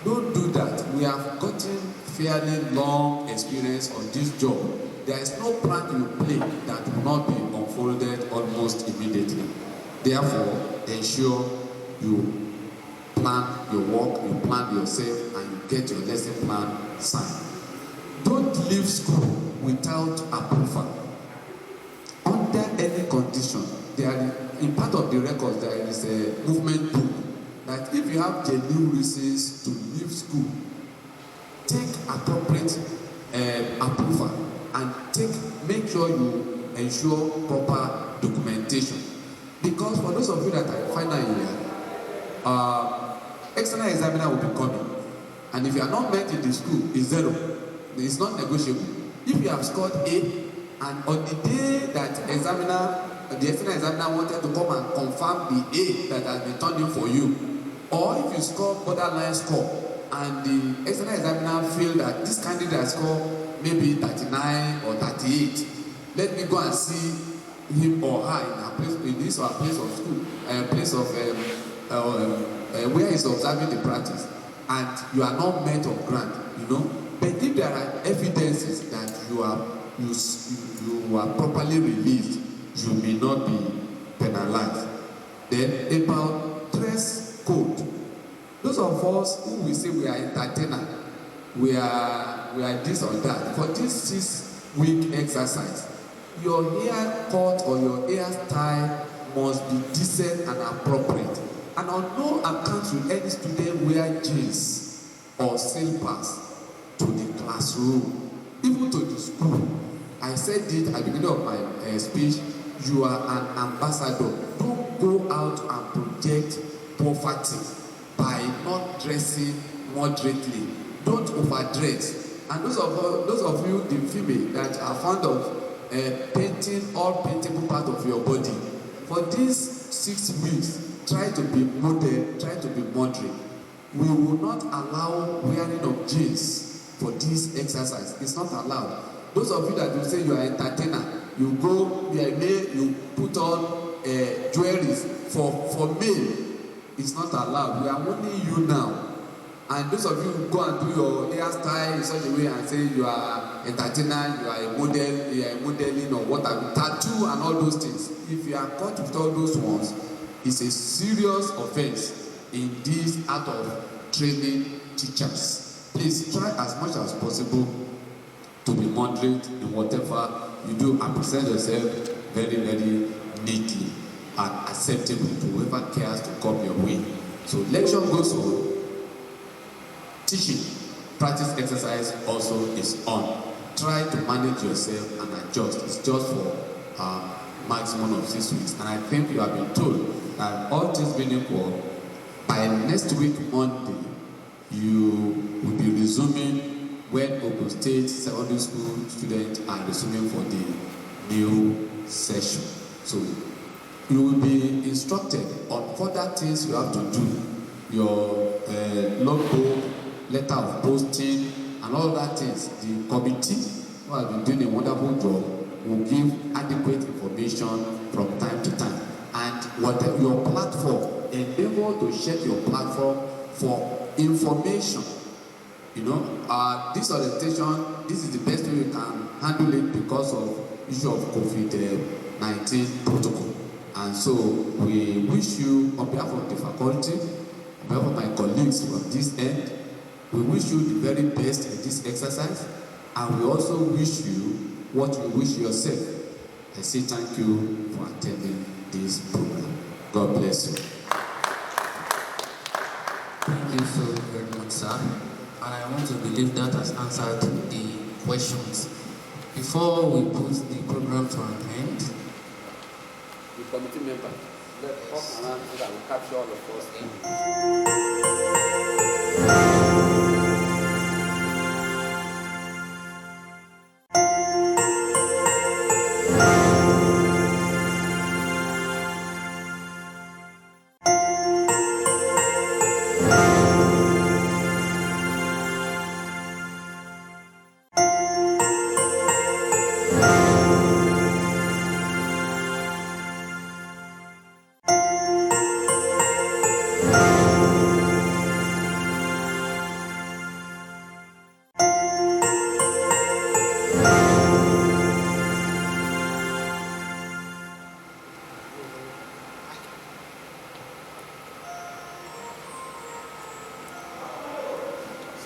Speaker 2: Don't do that. We have gotten fairly long experience on this job. There is no prank you play that will not be unfolded almost immediately. Therefore, ensure you plan your work, you plan yourself, and you get your lesson plan signed. Don't leave school without approval. Under any condition, in part of the records there is a movement book that if you have genuine reasons to leave school, take appropriate approval and make sure you ensure proper documentation. Because for those of you that are final year, external examiner will be coming, and if you are not met in the school, it's 0. It's not negotiable. If you have scored A, and on the day that the external examiner wanted to come and confirm the A that has been turned in for you, or if you score borderline score and the external examiner feel that this candidate score maybe 39 or 38, let me go and see him or her in this or place of school, place of where he's observing the practice, and you are not met on ground, But if there are evidences that you are properly released, you may not be penalized. Then about dress code. Those of us who we say we are entertainer, we are this or that. For this 6-week exercise, your haircut or your hairstyle must be decent and appropriate. And on no account will any student wear jeans or slippers to the classroom, even to the school. I said it at the beginning of my speech, you are an ambassador. Don't go out and project poverty by not dressing moderately. Don't overdress. And those of you, the female, that are fond of painting all paintable part of your body, for these 6 weeks, try to be modern, try to be moderate. We will not allow wearing of jeans for this exercise. It's not allowed. Those of you that will say you are entertainer, you go, you are male, you put on jewelries for male. It's not allowed. We are warning you now. And those of you who go and do your hairstyle in such a way and say you are entertainer, you are a model, you are modeling or whatever, tattoo and all those things. If you are caught with all those ones, it's a serious offense in this art of training teachers. Please try as much as possible to be moderate in whatever you do and present yourself very, very neatly and acceptable to whoever cares to come your way. So lecture goes on. Teaching, practice exercise also is on. Try to manage yourself and adjust. It's just for maximum of 6 weeks. And I think you have been told that all things being equal, by next week, Monday, you will be resuming when Ogun State Secondary School students are resuming for the new session. So you will be instructed on further things you have to do. Your logbook, letter of posting, and all that things. The committee, who has been doing a wonderful job, will give adequate information from time to time. And whatever your platform, endeavor to check your platform for information. This orientation, this is the best way you can handle it because of issue of COVID-19 protocol. And so we wish you, on behalf of the faculty, on behalf of my colleagues from this end, we wish you the very best in this exercise, and we also wish you what you wish yourself. I say thank you for attending this program. God bless you.
Speaker 1: Thank you so very much, sir. And I want to believe that has answered the questions. Before we put the program to an end,
Speaker 2: The committee member, let's walk around so that we capture all of us.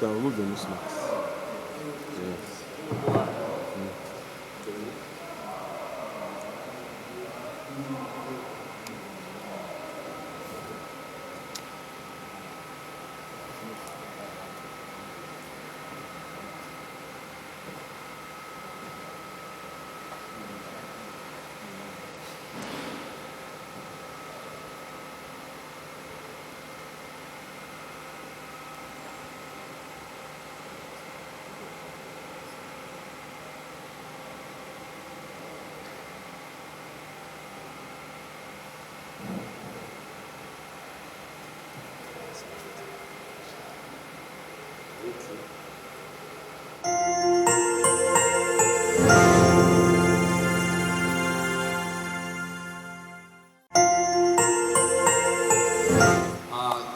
Speaker 9: So remove the mismatch. Yes.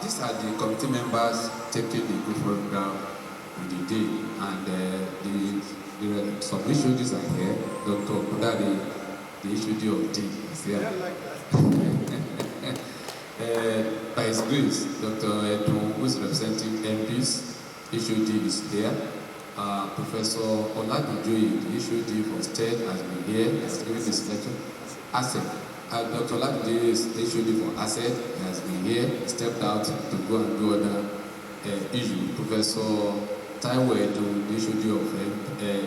Speaker 2: These are the committee members taking the good program on the day, and some HODs are here. Dr. OKUNDARE, the HOD of D, is here. By his grace, Dr. EDUN, who is representing EMBS, HOD, is here. Professor OLADUNJOYE, the HOD for STED, has been here, has given this lecture. ASEO. Dr. OLADUNJOYE is HOD for AZEEZ, has been here, stepped out to go and do other issues. Professor TAIWO, the HOD of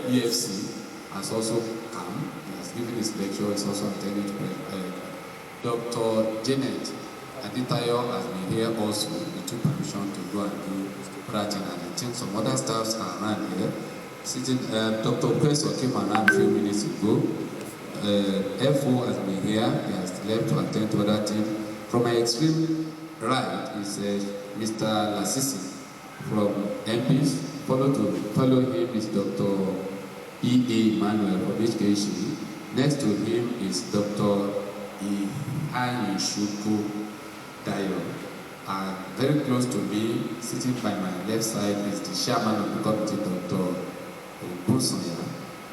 Speaker 2: EFC, has also come. He has given his lecture, he's also attending. Dr. Janet ADETAYO has been here also. He took permission to go and do Cardinal. And I think some other staffs are around here. Sitting, Dr. Preso came around a few minutes ago. FO has been here. He has left to attend to other things. From my extreme right is Mr. LASISI from EMBS. Follow him is Dr. EMMANUEL from HKHE. Next to him is Dr. IHEANYICHUKWU. And very close to me, sitting by my left side, is the chairman of the committee, Dr. OGUNSANYA.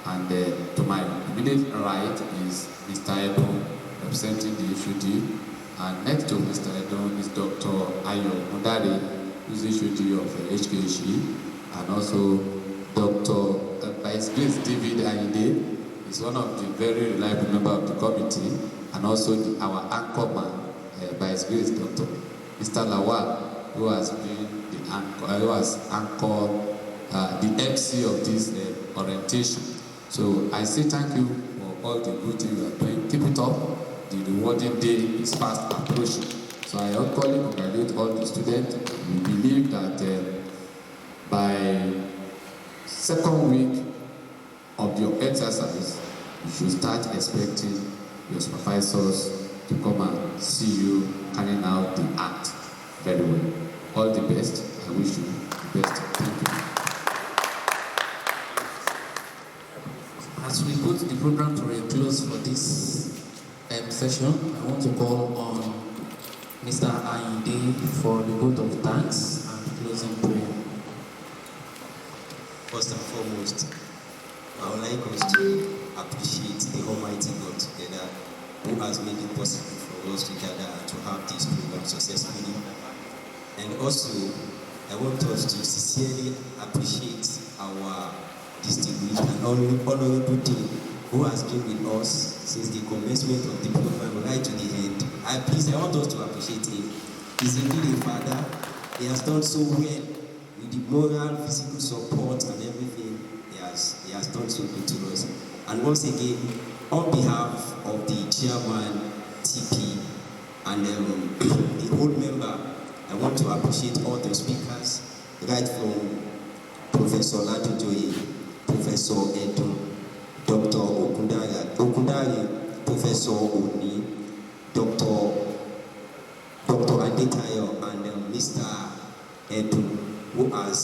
Speaker 2: And to my immediate right is Mr. EDUN, representing the HOD. And next to Mr. EDUN is Dr. OKUNDARE, who is HOD of HKHE. And also Dr. Vice Grace David AYINDE is one of the very reliable members of the committee, and also our anchor man, by his grace, Dr. Mr. LAWAL, who has been the anchor, who has anchored the MC of this orientation. So I say thank you for all the good things you are doing. Keep it up. The rewarding day is fast approaching. So I equally congratulate all the students. We believe that by second week of your exercise, you should start expecting your supervisors to come and see you carrying out the act very well. All the best. I wish you the best. Thank you.
Speaker 1: as we put the program to a close for this session, I want to call on Mr. AYINDE for the vote of thanks and closing prayer.
Speaker 10: First and foremost, I would like us to appreciate the Almighty God together, who has made it possible for us to gather and to have this program successfully. And also, I want us to sincerely appreciate our distinguished and honorable dean, who has been with us since the commencement of the program right to the end. I want us to appreciate him. He's indeed a father. He has done so well with the moral, physical support and everything. He has done so good to us. And once again, on behalf of the chairman, TP, and the whole member, I want to appreciate all the speakers, right from Professor OLADUNJOYE, Professor EDUN, Dr. Okundare, Professor Oni, Dr. ADETAYO, and Mr. EDUN, who has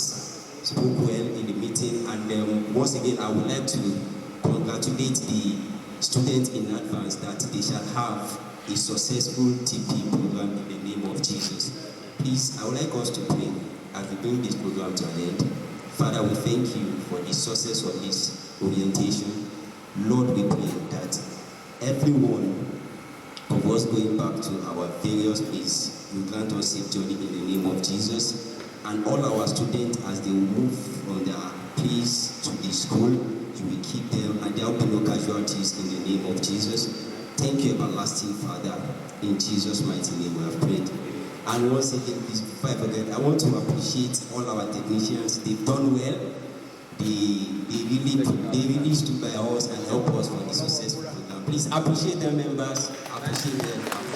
Speaker 10: spoke well in the meeting. And once again, I would like to congratulate the students in advance that they shall have a successful TP program in the name of Jesus. Please, I would like us to pray as we bring this program to an end. Father, we thank you for the success of this orientation. Lord, we pray that every one of us going back to our various places, you grant us safe journey in the name of Jesus. And all our students, as they move from their place to the school, you will keep them, and there will be no casualties in the name of Jesus. Thank you, everlasting Father. In Jesus' mighty name we have prayed. And once again, please, before I forget, I want to appreciate all our technicians. They've done well. They really stood by us and helped us for the successful program. Please appreciate them, members. Appreciate them.